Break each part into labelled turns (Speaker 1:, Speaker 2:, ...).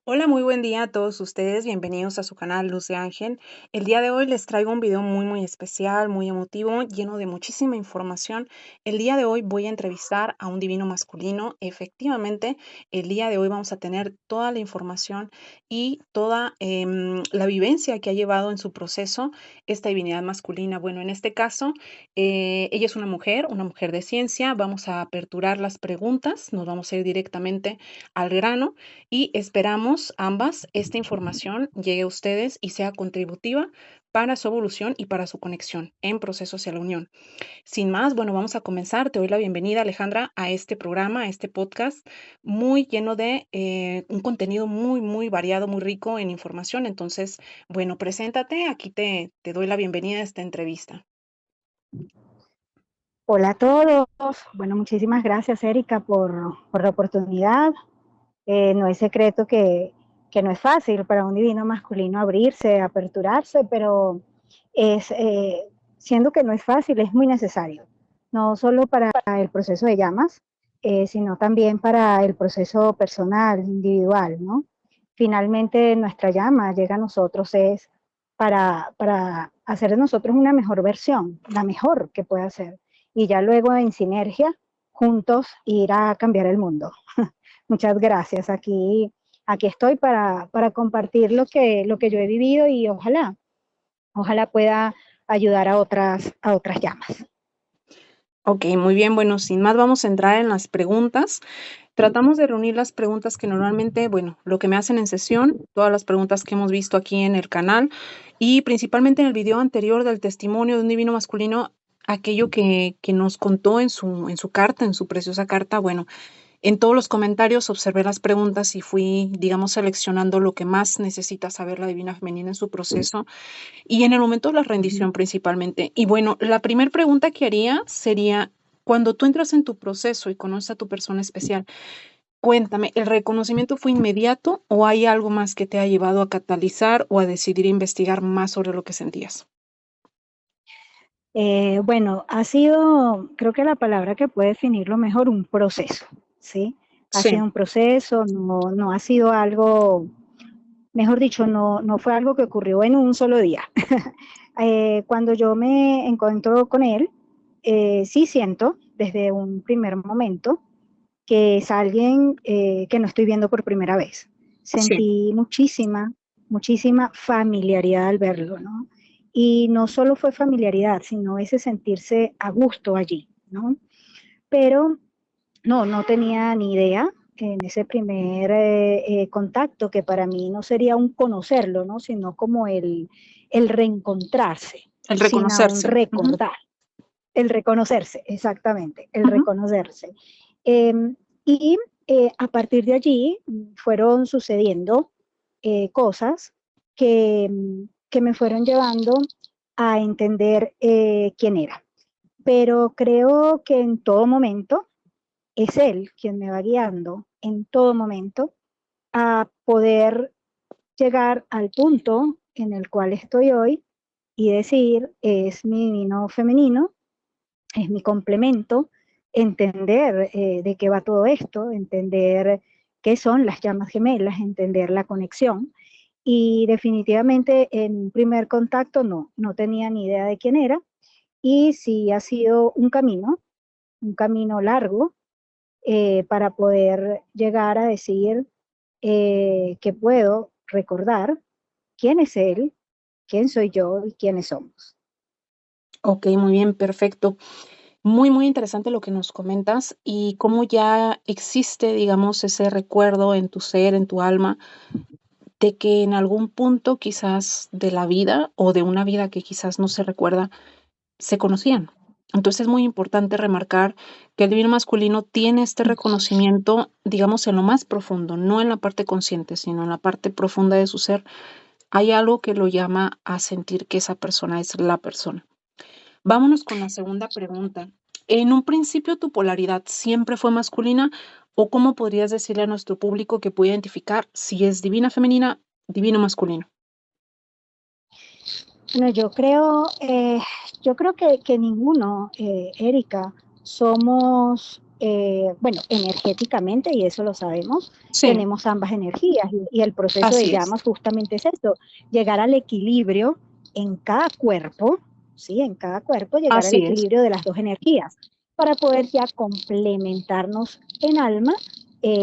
Speaker 1: Hola, muy buen día a todos ustedes. Bienvenidos a su canal Luz de Ángel. El día de hoy les traigo un video muy especial, muy emotivo, lleno de muchísima información. El día de hoy voy a entrevistar a un divino masculino. Efectivamente, el día de hoy vamos a tener toda la información y toda la vivencia que ha llevado en su proceso esta divinidad masculina. Bueno, en este caso, ella es una mujer de ciencia. Vamos a aperturar las preguntas, nos vamos a ir directamente al grano y esperamos ambas esta información llegue a ustedes y sea contributiva para su evolución y para su conexión en proceso hacia la unión. Sin más, bueno, vamos a comenzar. Te doy la bienvenida, Alejandra, a este programa, a este podcast muy lleno de un contenido muy variado, muy rico en información. Entonces, bueno, preséntate. Aquí te doy la bienvenida a esta entrevista.
Speaker 2: Hola a todos. Bueno, muchísimas gracias, Erika, por la oportunidad. No es secreto que no es fácil para un divino masculino abrirse, aperturarse, pero es, siendo que no es fácil, es muy necesario. No solo para el proceso de llamas, sino también para el proceso personal, individual, ¿no? Finalmente, nuestra llama llega a nosotros es para hacer de nosotros una mejor versión, la mejor que pueda ser. Y ya luego en sinergia, juntos, ir a cambiar el mundo. Muchas gracias. Aquí estoy para compartir lo que yo he vivido y ojalá pueda ayudar a otras llamas.
Speaker 1: Ok, muy bien. Bueno, sin más, vamos a entrar en las preguntas. Tratamos de reunir las preguntas que normalmente, bueno, lo que me hacen en sesión, todas las preguntas que hemos visto aquí en el canal y principalmente en el video anterior del testimonio de un divino masculino, aquello que nos contó en su carta, en su preciosa carta. Bueno, en todos los comentarios observé las preguntas y fui, digamos, seleccionando lo que más necesita saber la divina femenina en su proceso y en el momento de la rendición principalmente. Y bueno, la primera pregunta que haría sería, cuando tú entras en tu proceso y conoces a tu persona especial, cuéntame, ¿el reconocimiento fue inmediato o hay algo más que te ha llevado a catalizar o a decidir investigar más sobre lo que sentías?
Speaker 2: Bueno, ha sido, creo que la palabra que puede definirlo mejor, un proceso, ¿sí? Ha
Speaker 1: Sí,
Speaker 2: sido un proceso, no ha sido algo, mejor dicho, no fue algo que ocurrió en un solo día. Cuando yo me encuentro con él, sí siento desde un primer momento que es alguien que no estoy viendo por primera vez.
Speaker 1: sí.
Speaker 2: Sentí muchísima familiaridad al verlo, ¿no? Y no solo fue familiaridad, sino ese sentirse a gusto allí, ¿no? Pero no tenía ni idea en ese primer contacto, que para mí no sería un conocerlo, ¿no? Sino como el reencontrarse,
Speaker 1: El
Speaker 2: sin aún
Speaker 1: reconocerse. Ujú,
Speaker 2: recordar, el reconocerse, exactamente, el
Speaker 1: ujú.
Speaker 2: reconocerse. Eh, y a partir de allí fueron sucediendo cosas que, que me fueron llevando a entender quién era. Pero creo que en todo momento es Él quien me va guiando, en todo momento, a poder llegar al punto en el cual estoy hoy y decir, es mi divino femenino, es mi complemento, entender de qué va todo esto, entender qué son las llamas gemelas, entender la conexión. Y definitivamente en un primer contacto no tenía ni idea de quién era. Y sí ha sido un camino largo para poder llegar a decir que puedo recordar quién es él, quién soy yo y quiénes somos.
Speaker 1: Ok, muy bien, perfecto. Muy interesante lo que nos comentas y cómo ya existe, digamos, ese recuerdo en tu ser, en tu alma, de que en algún punto quizás de la vida o de una vida que quizás no se recuerda, se conocían. Entonces es muy importante remarcar que el divino masculino tiene este reconocimiento, digamos, en lo más profundo, no en la parte consciente, sino en la parte profunda de su ser. Hay algo que lo llama a sentir que esa persona es la persona. Vámonos con la segunda pregunta. ¿En un principio tu polaridad siempre fue masculina o cómo podrías decirle a nuestro público que puede identificar si es divina femenina, divino masculino?
Speaker 2: Bueno, yo creo que ninguno, Erika, somos bueno, energéticamente, y eso lo sabemos,
Speaker 1: Sí,
Speaker 2: tenemos ambas energías y el proceso de
Speaker 1: así es.
Speaker 2: llamas justamente es esto, llegar al equilibrio en cada cuerpo, ¿sí? En cada cuerpo llegar al
Speaker 1: Así es.
Speaker 2: equilibrio de las dos energías para poder ya complementarnos en alma,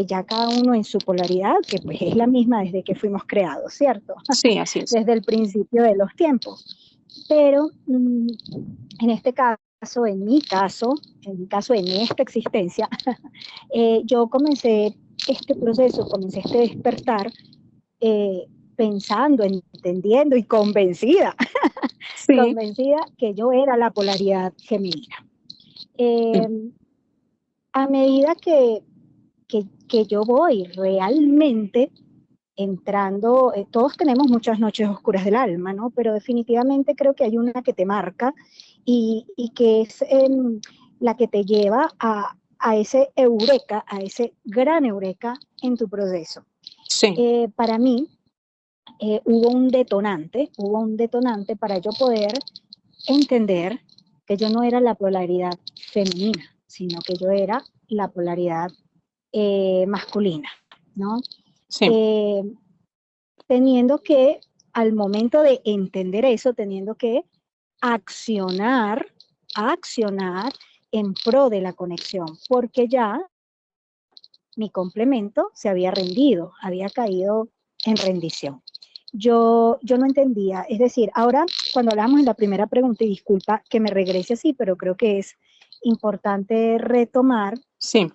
Speaker 2: ya cada uno en su polaridad, que pues es la misma desde que fuimos creados, ¿cierto?
Speaker 1: Sí, así es.
Speaker 2: Desde el principio de los tiempos. Pero en este caso, en mi caso, en esta existencia, yo comencé este proceso, comencé este despertar eh, pensando, entendiendo y convencida,
Speaker 1: Sí,
Speaker 2: convencida que yo era la polaridad femenina.
Speaker 1: sí,
Speaker 2: Eh, a medida que yo voy realmente entrando, todos tenemos muchas noches oscuras del alma, ¿no? Pero definitivamente creo que hay una que te marca y que es la que te lleva a ese eureka, a ese gran eureka en tu proceso.
Speaker 1: sí,
Speaker 2: Para mí hubo un detonante para yo poder entender que yo no era la polaridad femenina, sino que yo era la polaridad masculina, ¿no?
Speaker 1: sí,
Speaker 2: Eh, teniendo que, al momento de entender eso, teniendo que accionar, accionar en pro de la conexión, porque ya mi complemento se había rendido, había caído en rendición. Yo no entendía, es decir, ahora cuando hablamos en la primera pregunta, y disculpa que me regrese así, pero creo que es importante retomar,
Speaker 1: sí,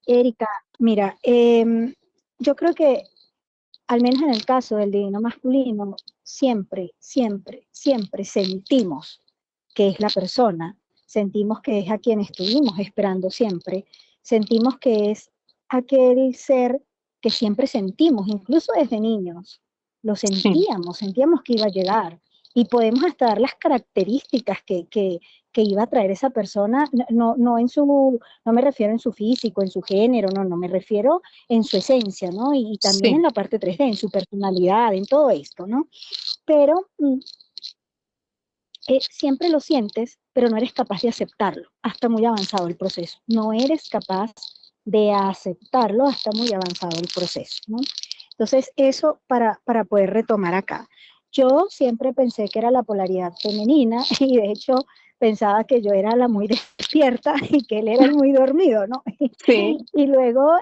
Speaker 2: Erika, mira, yo creo que al menos en el caso del divino masculino, siempre, siempre, siempre sentimos que es la persona, sentimos que es a quien estuvimos esperando siempre, sentimos que es aquel ser que siempre sentimos, incluso desde niños, lo
Speaker 1: sí,
Speaker 2: sentíamos que iba a llegar y podemos hasta dar las características que iba a traer esa persona, no, en su, no me refiero en su físico, en su género, no me refiero en su esencia, ¿no? Y también
Speaker 1: sí,
Speaker 2: en la parte 3D, en su personalidad, en todo esto, ¿no? Pero siempre lo sientes, pero no eres capaz de aceptarlo hasta muy avanzado el proceso. No eres capaz de aceptarlo hasta muy avanzado el proceso, ¿no? Entonces, eso para poder retomar acá. Yo siempre pensé que era la polaridad femenina y de hecho pensaba que yo era la muy despierta y que él era el muy dormido, ¿no?
Speaker 1: sí,
Speaker 2: Y luego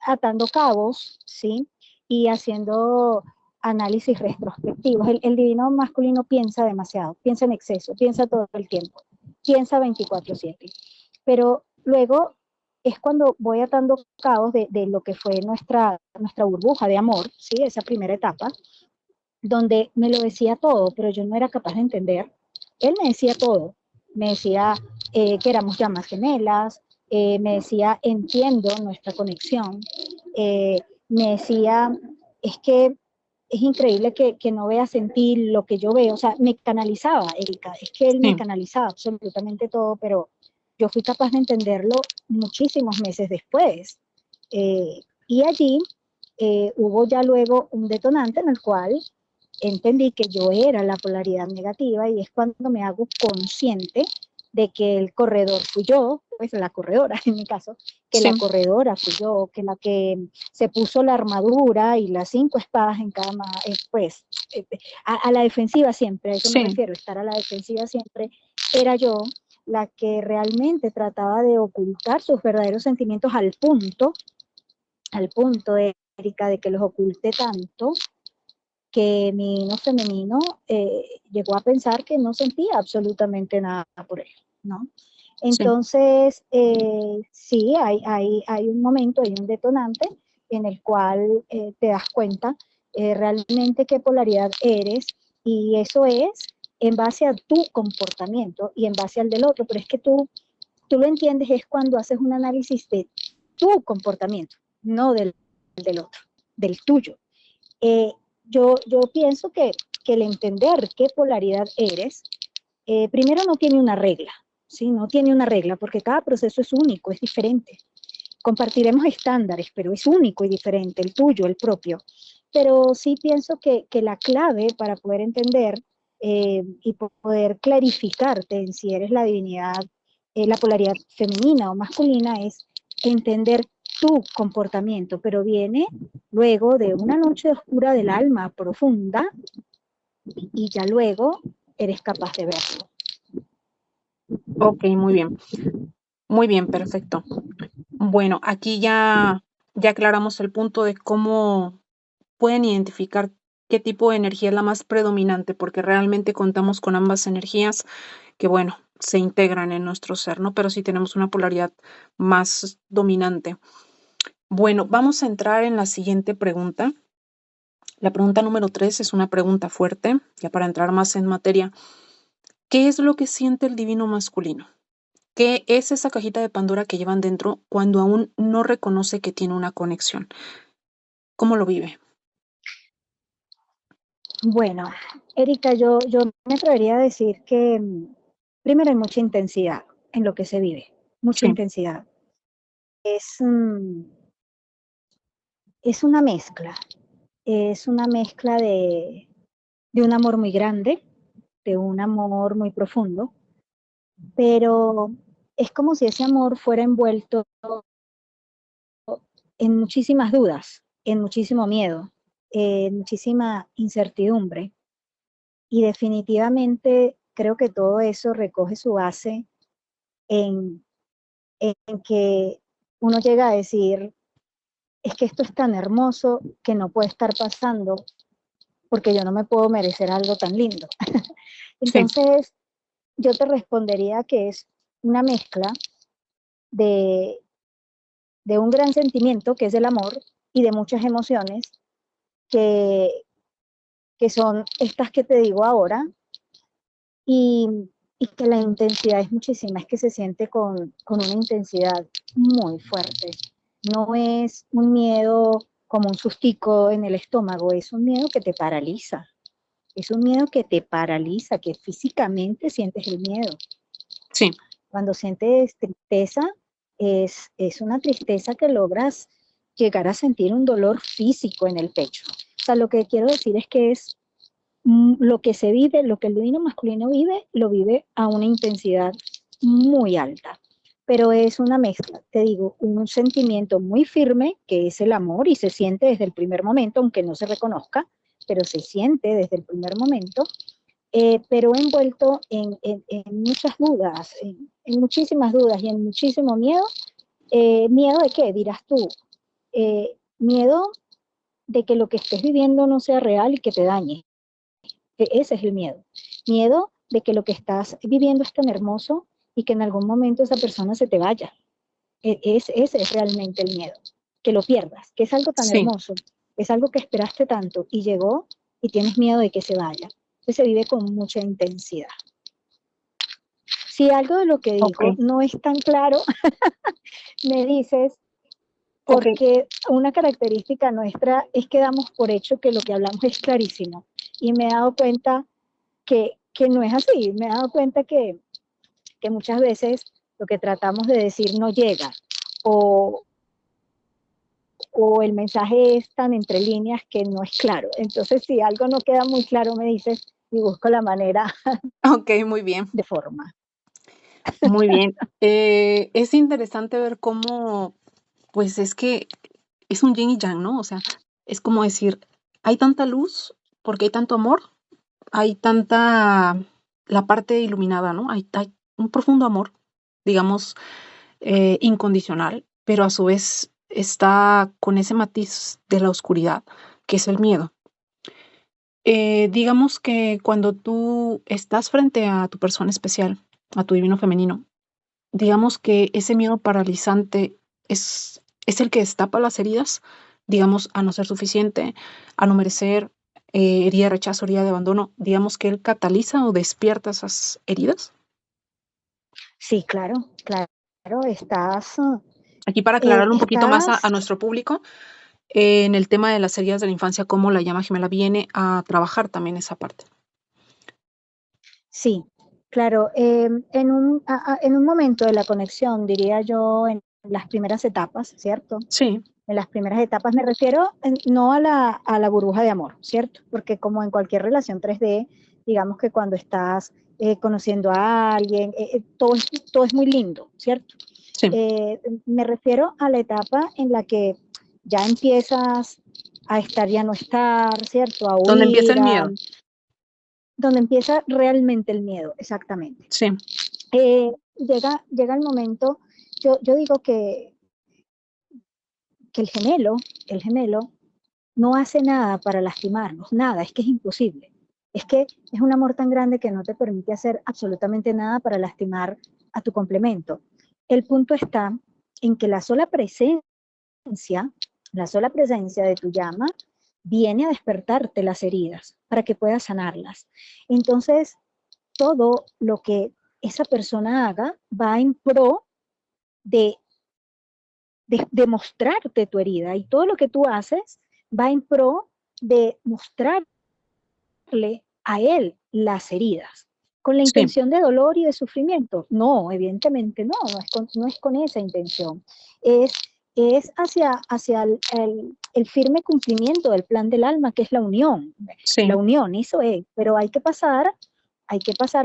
Speaker 2: atando cabos, ¿sí? Y haciendo análisis retrospectivos. El divino masculino piensa demasiado, piensa en exceso, piensa todo el tiempo, piensa 24/7. Pero luego es cuando voy atando cabos de lo que fue nuestra burbuja de amor, ¿sí? Esa primera etapa, donde me lo decía todo, pero yo no era capaz de entender. Él me decía todo, me decía que éramos llamas gemelas, me decía entiendo nuestra conexión, me decía es que es increíble que no veas en ti lo que yo veo, o sea, me canalizaba, Erika, es que él me
Speaker 1: sí,
Speaker 2: canalizaba absolutamente todo, pero yo fui capaz de entenderlo muchísimos meses después. Y allí hubo ya luego un detonante en el cual entendí que yo era la polaridad negativa y es cuando me hago consciente de que el corredor fui yo, pues la corredora en mi caso, que la
Speaker 1: sí,
Speaker 2: corredora fui yo, que la que se puso la armadura y las 5 espadas en cada, pues a la defensiva siempre, a eso me
Speaker 1: sí,
Speaker 2: refiero, estar a la defensiva siempre, era yo la que realmente trataba de ocultar sus verdaderos sentimientos al punto, Erika, de que los oculté tanto que mi no femenino llegó a pensar que no sentía absolutamente nada por él, ¿no?
Speaker 1: sí,
Speaker 2: Entonces, sí, hay un momento, hay un detonante en el cual te das cuenta realmente qué polaridad eres y eso es en base a tu comportamiento y en base al del otro, pero es que tú lo entiendes es cuando haces un análisis de tu comportamiento, no del otro, del tuyo. Eh, yo pienso que el entender qué polaridad eres, primero no tiene una regla, ¿sí? No tiene una regla porque cada proceso es único, es diferente. Compartiremos estándares, pero es único y diferente, el tuyo, el propio. Pero sí pienso que la clave para poder entender y poder clarificarte en si eres la divinidad, la polaridad femenina o masculina es entender tu comportamiento, pero viene luego de una noche oscura del alma profunda y ya luego eres capaz de verlo.
Speaker 1: Ok, muy bien, perfecto. Bueno, aquí ya aclaramos el punto de cómo pueden identificar qué tipo de energía es la más predominante, porque realmente contamos con ambas energías que, bueno, se integran en nuestro ser, ¿no? Pero sí tenemos una polaridad más dominante. Bueno, vamos a entrar en la siguiente pregunta. La pregunta número 3 es una pregunta fuerte, ya para entrar más en materia. ¿Qué es lo que siente el divino masculino? ¿Qué es esa cajita de Pandora que llevan dentro cuando aún no reconoce que tiene una conexión? ¿Cómo lo vive?
Speaker 2: Bueno, Erika, yo me atrevería a decir que primero hay mucha intensidad en lo que se vive, mucha
Speaker 1: Sí,
Speaker 2: intensidad. Es, es una mezcla de un amor muy grande, de un amor muy profundo, pero es como si ese amor fuera envuelto en muchísimas dudas, en muchísimo miedo, en muchísima incertidumbre. Y definitivamente creo que todo eso recoge su base en, en que uno llega a decir, es que esto es tan hermoso que no puede estar pasando porque yo no me puedo merecer algo tan lindo.
Speaker 1: sí,
Speaker 2: Entonces, yo te respondería que es una mezcla de, de un gran sentimiento, que es el amor, y de muchas emociones, que, que son estas que te digo ahora, y, y que la intensidad es muchísima, es que se siente con una intensidad muy fuerte. No es un miedo como un sustico en el estómago, es un miedo que te paraliza, es un miedo que te paraliza, que físicamente sientes el miedo.
Speaker 1: sí,
Speaker 2: Cuando sientes tristeza, es una tristeza que logras llegar a sentir un dolor físico en el pecho. O sea, lo que quiero decir es que es lo que se vive, lo que el divino masculino vive, lo vive a una intensidad muy alta. Pero es una mezcla, te digo, un sentimiento muy firme, que es el amor, y se siente desde el primer momento, aunque no se reconozca, pero se siente desde el primer momento, pero envuelto en muchas dudas, muchísimas dudas y en muchísimo miedo. ¿Miedo de qué? Dirás tú. Miedo de que lo que estés viviendo no sea real y que te dañe. Ese es el miedo. Miedo de que lo que estás viviendo es tan hermoso y que en algún momento esa persona se te vaya. Ese es realmente el miedo, que lo pierdas, que es algo tan
Speaker 1: sí,
Speaker 2: hermoso, es algo que esperaste tanto y llegó y tienes miedo de que se vaya. Entonces se vive con mucha intensidad. Si algo de lo que
Speaker 1: ok,
Speaker 2: digo no es tan claro, me dices,
Speaker 1: ok,
Speaker 2: porque una característica nuestra es que damos por hecho que lo que hablamos es clarísimo. Y me he dado cuenta que no es así. Me he dado cuenta que muchas veces lo que tratamos de decir no llega o, o el mensaje es tan entre líneas que no es claro. Entonces, si algo no queda muy claro, me dices y busco la manera
Speaker 1: ok, muy bien,
Speaker 2: de forma.
Speaker 1: muy bien. Es interesante ver cómo, pues es que es un yin y yang, ¿no? O sea, es como decir, hay tanta luz porque hay tanto amor, hay tanta, la parte iluminada, ¿no? Hay un profundo amor, digamos, incondicional, pero a su vez está con ese matiz de la oscuridad, que es el miedo. Digamos que cuando tú estás frente a tu persona especial, a tu divino femenino, digamos que ese miedo paralizante es el que destapa las heridas, digamos, a no ser suficiente, a no merecer, herida de rechazo, herida de abandono, digamos que él cataliza o despierta esas heridas.
Speaker 2: Sí, claro, claro,
Speaker 1: Aquí para aclararlo un poquito más a
Speaker 2: estás,
Speaker 1: nuestro público, en el tema de las heridas de la infancia, cómo la llama gemela viene a trabajar también esa parte.
Speaker 2: sí, claro, en un momento de la conexión, diría yo, en las primeras etapas, ¿cierto?
Speaker 1: Sí,
Speaker 2: En las primeras etapas me refiero no a la burbuja de amor, ¿cierto? Porque como en cualquier relación 3D, digamos que cuando estás conociendo a alguien, todo es muy lindo, ¿cierto?
Speaker 1: Sí.
Speaker 2: Me refiero a la etapa en la que ya empiezas a estar y a no estar, ¿cierto? A
Speaker 1: Donde empieza
Speaker 2: huir,
Speaker 1: el miedo.
Speaker 2: donde empieza realmente el miedo, exactamente.
Speaker 1: Sí,
Speaker 2: Llega el momento, yo digo que el gemelo no hace nada para lastimarnos, nada, es que es imposible. Es que es un amor tan grande que no te permite hacer absolutamente nada para lastimar a tu complemento. El punto está en que la sola presencia de tu llama viene a despertarte las heridas para que puedas sanarlas. Entonces, todo lo que esa persona haga va en pro de, de mostrarte tu herida y todo lo que tú haces va en pro de mostrarle a él las heridas. ¿Con la
Speaker 1: sí,
Speaker 2: intención de dolor y de sufrimiento? No, evidentemente no, no es con esa intención. Es, es hacia el firme cumplimiento del plan del alma, que es la unión. La
Speaker 1: sí.
Speaker 2: unión, eso es, pero hay que pasar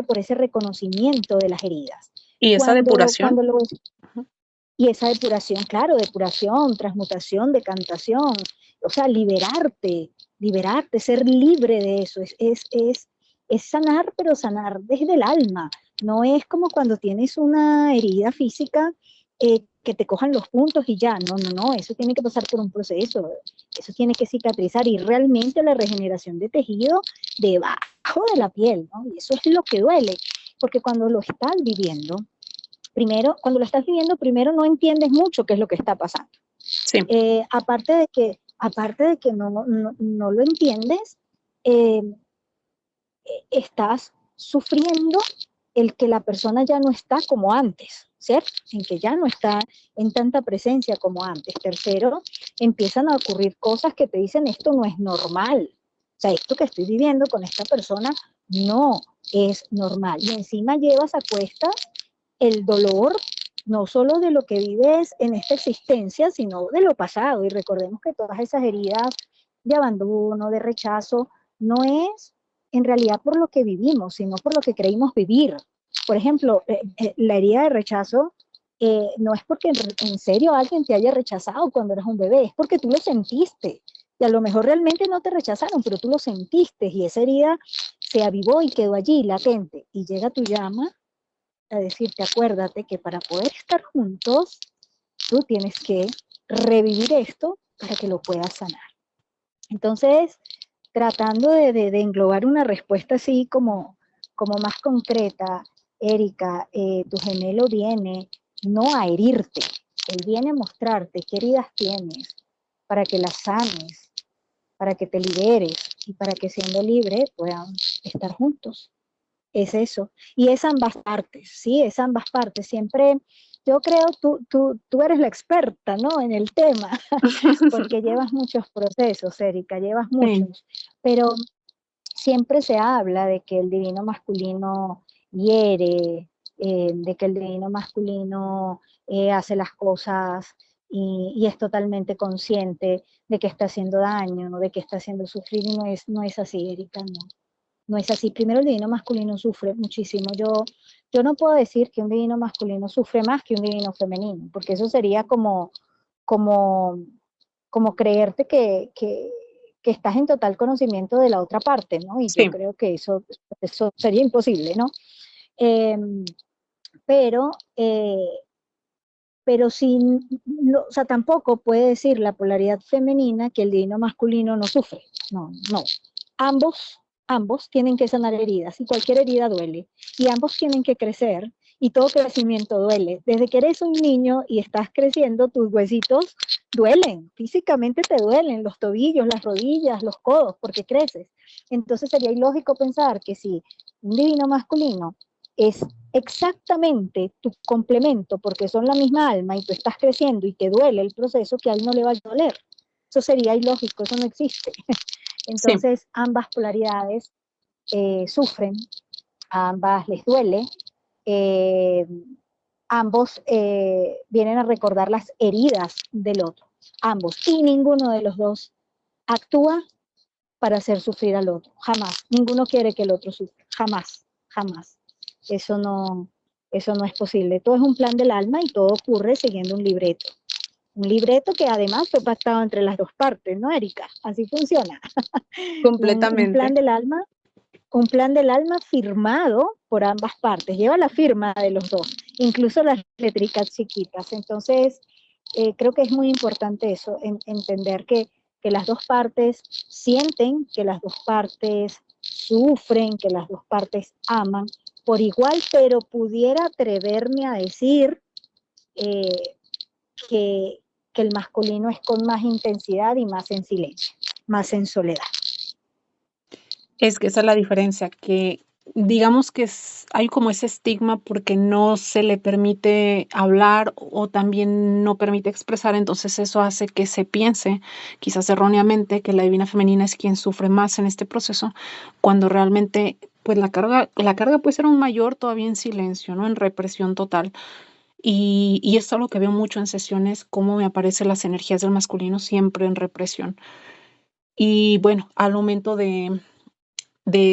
Speaker 2: por ese reconocimiento de las heridas.
Speaker 1: ¿Y esa depuración?
Speaker 2: Cuando lo
Speaker 1: Ujú.
Speaker 2: y esa depuración, claro, depuración, transmutación, decantación, o sea, liberarte, ser libre de eso, es sanar, pero sanar desde el alma. No es como cuando tienes una herida física que te cojan los puntos y ya, no, eso tiene que pasar por un proceso, eso tiene que cicatrizar y realmente la regeneración de tejido debajo de la piel, ¿no? Y eso es lo que duele, porque cuando lo estás viviendo, primero, cuando lo estás viviendo, primero no entiendes mucho qué es lo que está pasando.
Speaker 1: Sí,
Speaker 2: Aparte de que no lo entiendes, eh, estás sufriendo el que la persona ya no está como antes, ¿cierto? En que ya no está en tanta presencia como antes. Tercero, empiezan a ocurrir cosas que te dicen esto no es normal. O sea, esto que estoy viviendo con esta persona no es normal. Y encima llevas a cuestas el dolor no solo de lo que vives en esta existencia, sino de lo pasado. Y recordemos que todas esas heridas de abandono, de rechazo, no es en realidad por lo que vivimos, sino por lo que creímos vivir. Por ejemplo, la herida de rechazo no es porque en serio alguien te haya rechazado cuando eras un bebé, es porque tú lo sentiste. Y a lo mejor realmente no te rechazaron, pero tú lo sentiste y esa herida se avivó y quedó allí latente. Y llega tu llama a decirte, acuérdate que para poder estar juntos, tú tienes que revivir esto para que lo puedas sanar. Entonces, tratando de englobar una respuesta así como más concreta, Erika, tu gemelo viene no a herirte, él viene a mostrarte qué heridas tienes para que las sanes, para que te liberes y para que siendo libre puedan estar juntos. Es eso. Y es ambas partes, ¿sí? Es ambas partes. Siempre, yo creo, tú eres la experta, ¿no? En el tema, porque llevas muchos procesos, Erika, llevas
Speaker 1: sí,
Speaker 2: muchos. Pero siempre se habla de que el divino masculino hiere, de que el divino masculino hace las cosas y es totalmente consciente de que está haciendo daño, ¿no? De que está haciendo sufrir y no es así, Erika, no. No es así. Primero, el divino masculino sufre muchísimo. Yo no puedo decir que un divino masculino sufre más que un divino femenino, porque eso sería como, como creerte que estás en total conocimiento de la otra parte, ¿no? Y yo
Speaker 1: sí,
Speaker 2: creo que eso sería imposible, ¿no? Eh, pero, eh, pero sí, no, o sea, tampoco puede decir la polaridad femenina que el divino masculino no sufre. No. Ambos, ambos tienen que sanar heridas y cualquier herida duele. Y ambos tienen que crecer y todo crecimiento duele. Desde que eres un niño y estás creciendo, tus huesitos duelen, físicamente te duelen los tobillos, las rodillas, los codos, porque creces. Entonces sería ilógico pensar que si un divino masculino es exactamente tu complemento, porque son la misma alma y tú estás creciendo y te duele el proceso, que a él no le va a doler. Eso sería ilógico, eso no existe.
Speaker 1: sí,
Speaker 2: Entonces, ambas polaridades sufren, a ambas les duele, eh, ambos vienen a recordar las heridas del otro, ambos, y ninguno de los dos actúa para hacer sufrir al otro, jamás, ninguno quiere que el otro sufra, jamás, jamás. Eso no, Eso no es posible. Todo es un plan del alma y todo ocurre siguiendo un libreto. Un libreto que además fue pactado entre las dos partes, ¿no, Erika? Así funciona. Un
Speaker 1: Completamente.
Speaker 2: plan del alma, un plan del alma firmado por ambas partes. Lleva la firma de los dos, incluso las letricas chiquitas. Entonces, creo que es muy importante eso, entender que las dos partes sienten, que las dos partes sufren, que las dos partes aman por igual, pero pudiera atreverme a decir eh, que, que el masculino es con más intensidad y más en silencio, más en soledad.
Speaker 1: Es que esa es la diferencia, que digamos que hay como ese estigma porque no se le permite hablar o también no permite expresar, entonces eso hace que se piense, quizás erróneamente, que la divina femenina es quien sufre más en este proceso, cuando realmente pues la carga puede ser aún mayor todavía en silencio, ¿no? En represión total. Y es algo que veo mucho en sesiones, cómo me aparecen las energías del masculino siempre en represión. Y bueno, al momento de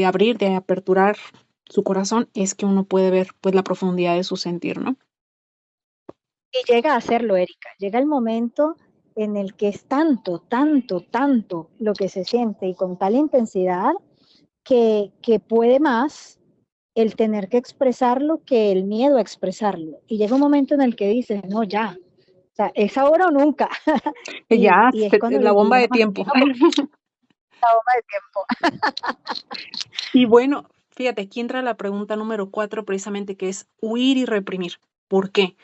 Speaker 1: abrir, de aperturar su corazón, es que uno puede ver, pues, la profundidad de su sentir, ¿no?
Speaker 2: Y llega a hacerlo, Erika. Llega el momento en el que es tanto, tanto, tanto lo que se siente y con tal intensidad que puede más el tener que expresarlo que el miedo a expresarlo. Y llega un momento en el que dices, no, ya, o sea, es ahora o nunca.
Speaker 1: Que ya
Speaker 2: Y es cuando
Speaker 1: la
Speaker 2: el
Speaker 1: bomba
Speaker 2: divino
Speaker 1: de tiempo.
Speaker 2: masculino comienza la bomba de tiempo.
Speaker 1: Y bueno, fíjate, aquí entra la pregunta número 4 precisamente, que es huir y reprimir. ¿Por qué?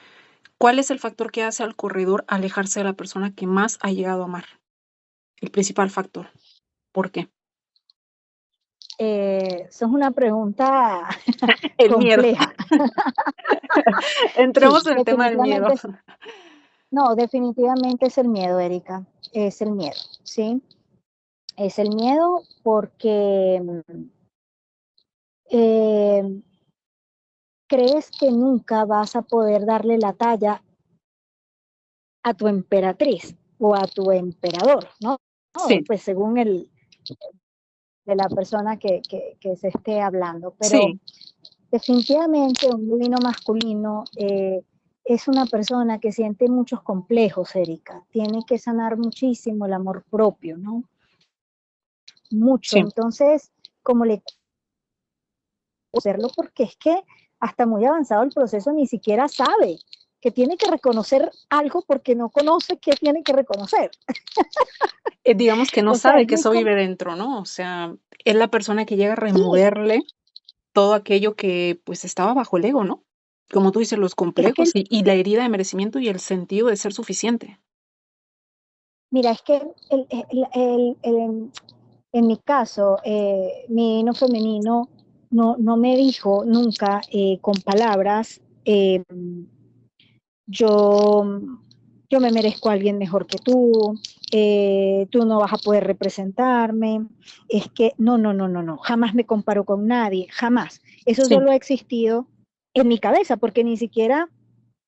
Speaker 1: ¿Cuál es el factor que hace al corredor alejarse de la persona que más ha llegado a amar? El principal factor. ¿Por qué?
Speaker 2: Eso es una pregunta
Speaker 1: El miedo.
Speaker 2: compleja. Sí,
Speaker 1: Entremos en el tema del miedo.
Speaker 2: definitivamente no, definitivamente es el miedo, Erika. Es el miedo, ¿sí? Es el miedo porque eh, crees que nunca vas a poder darle la talla a tu emperatriz o a tu emperador, ¿no? No,
Speaker 1: Sí,
Speaker 2: pues según de la persona que se esté hablando. Pero
Speaker 1: sí,
Speaker 2: definitivamente un divino masculino es una persona que siente muchos complejos, Erika. Tiene que sanar muchísimo el amor propio, ¿no? Mucho.
Speaker 1: sí.
Speaker 2: Entonces, como le hacerlo porque es que hasta muy avanzado el proceso ni siquiera sabe que tiene que reconocer algo porque no conoce qué tiene que reconocer.
Speaker 1: Digamos que no
Speaker 2: O sea,
Speaker 1: sabe
Speaker 2: es
Speaker 1: que
Speaker 2: muy
Speaker 1: eso vive dentro, ¿no? O sea, es la persona que llega a
Speaker 2: sí,
Speaker 1: removerle todo aquello que, pues, estaba bajo el ego, ¿no? Como tú dices, los
Speaker 2: es que
Speaker 1: complejos y la herida de merecimiento y el sentido de ser suficiente.
Speaker 2: mira, es que en mi caso, mi hino femenino no me dijo nunca con palabras, yo, yo me merezco a alguien mejor que tú no vas a poder representarme, es que no, jamás me comparo con nadie, jamás. Eso
Speaker 1: Sí,
Speaker 2: solo ha existido en mi cabeza, porque ni siquiera,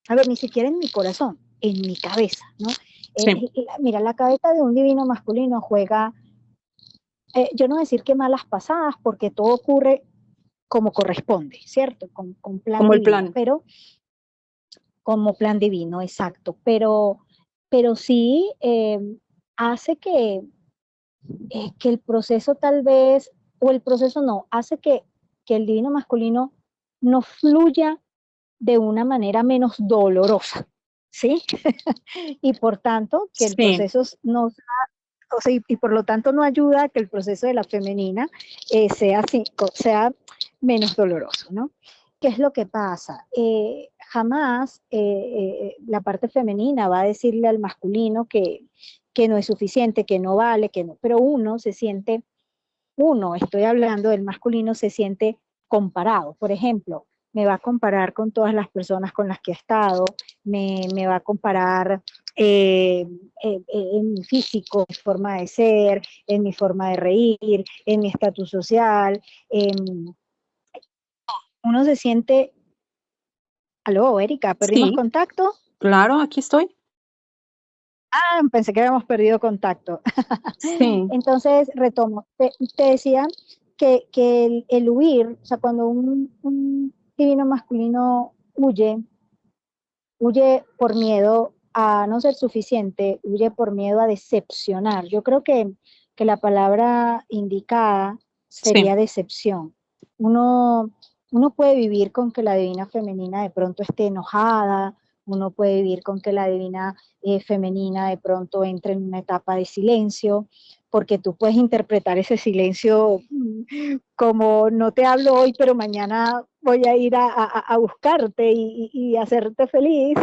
Speaker 2: a ver, ni siquiera en mi corazón, en mi cabeza, ¿no?
Speaker 1: sí,
Speaker 2: Mira, la cabeza de un divino masculino juega, yo no decir que malas pasadas, porque todo ocurre como corresponde, ¿cierto? Con plan
Speaker 1: como el
Speaker 2: divino,
Speaker 1: plan.
Speaker 2: pero como plan divino, exacto, pero sí hace que el proceso tal vez, o el proceso no, hace que el divino masculino no fluya de una manera menos dolorosa, ¿sí? Y por tanto, que el
Speaker 1: Sí,
Speaker 2: proceso no, o sea, y por lo tanto no ayuda a que el proceso de la femenina sea, así, sea menos doloroso, ¿no? ¿Qué es lo que pasa? Jamás la parte femenina va a decirle al masculino que no es suficiente, que no vale, que no, pero uno, estoy hablando del masculino, se siente comparado. Por ejemplo, me va a comparar con todas las personas con las que he estado, me va a comparar en mi físico, en mi forma de ser, en mi forma de reír, en mi estatus social. Uno se siente, aló, Erika, ¿perdimos
Speaker 1: sí,
Speaker 2: contacto?
Speaker 1: claro, aquí estoy.
Speaker 2: Ah, pensé que habíamos perdido contacto.
Speaker 1: Sí,
Speaker 2: Entonces, retomo. Te decía que el huir, o sea, cuando un divino masculino huye, huye por miedo a no ser suficiente, huye por miedo a decepcionar. Yo creo que la palabra indicada
Speaker 1: Sí,
Speaker 2: sería decepción. Uno, uno puede vivir con que la divina femenina de pronto esté enojada, uno puede vivir con que la divina femenina de pronto entre en una etapa de silencio, porque tú puedes interpretar ese silencio como no te hablo hoy, pero mañana voy a ir a buscarte y hacerte feliz.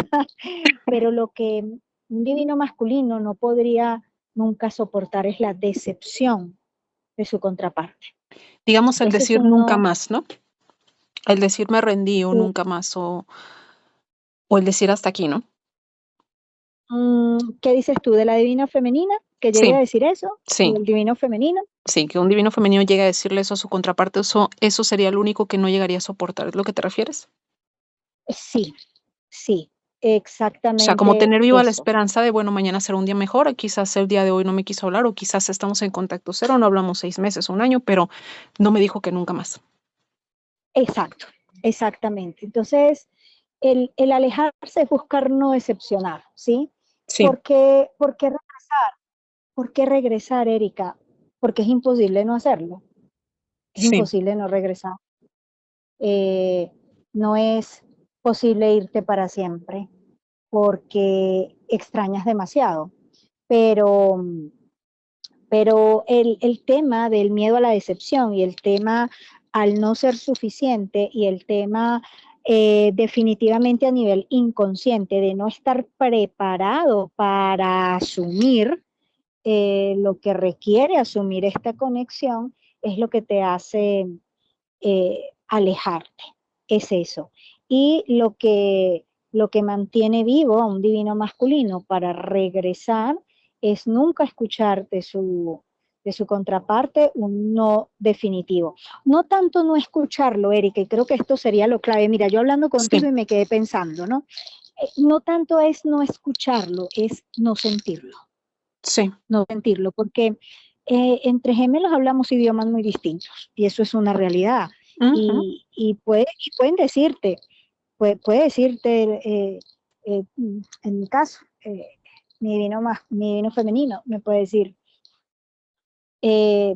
Speaker 2: Pero lo que un divino masculino no podría nunca soportar es la decepción de su contraparte.
Speaker 1: digamos el
Speaker 2: Ese es
Speaker 1: decir nunca
Speaker 2: uno,
Speaker 1: más, ¿no? El decir me rendí o
Speaker 2: eh,
Speaker 1: nunca más o el decir hasta aquí, ¿no?
Speaker 2: ¿qué dices tú de la divina femenina? Que llegue a
Speaker 1: Sí,
Speaker 2: decir eso,
Speaker 1: sí,
Speaker 2: del divino femenino.
Speaker 1: sí, que un divino femenino llegue a decirle eso a su contraparte, eso sería lo único que no llegaría a soportar, ¿es lo que te refieres?
Speaker 2: Sí, sí,
Speaker 1: O sea, como
Speaker 2: exactamente
Speaker 1: tener viva la
Speaker 2: eso.
Speaker 1: esperanza de, bueno, mañana será un día mejor, quizás el día de hoy no me quiso hablar, o quizás estamos en contacto cero, no hablamos 6 meses, un año, pero no me dijo que nunca más.
Speaker 2: Exacto, exactamente. Entonces, el alejarse es buscar no decepcionar, ¿sí?
Speaker 1: Sí,
Speaker 2: ¿Por qué regresar? ¿Por qué regresar, Erika? Porque es imposible no hacerlo, es
Speaker 1: sí,
Speaker 2: imposible no regresar. Eh, no es posible irte para siempre porque extrañas demasiado, pero, pero el tema del miedo a la decepción y el tema al no ser suficiente y el tema definitivamente a nivel inconsciente de no estar preparado para asumir lo que requiere asumir esta conexión es lo que te hace alejarte, es eso. Y lo que mantiene vivo a un divino masculino para regresar es nunca escuchar de su contraparte un no definitivo. No tanto no escucharlo, Erika, y creo que esto sería lo clave. Mira, yo hablando contigo
Speaker 1: sí,
Speaker 2: y me quedé pensando, ¿no? No tanto es no escucharlo, es no sentirlo,
Speaker 1: sí.
Speaker 2: no sentirlo, porque entre gemelos hablamos idiomas muy distintos y eso es una realidad.
Speaker 1: Ujú.
Speaker 2: Y pueden decirte, puede decirte, en mi caso, mi divino femenino me puede decir, eh,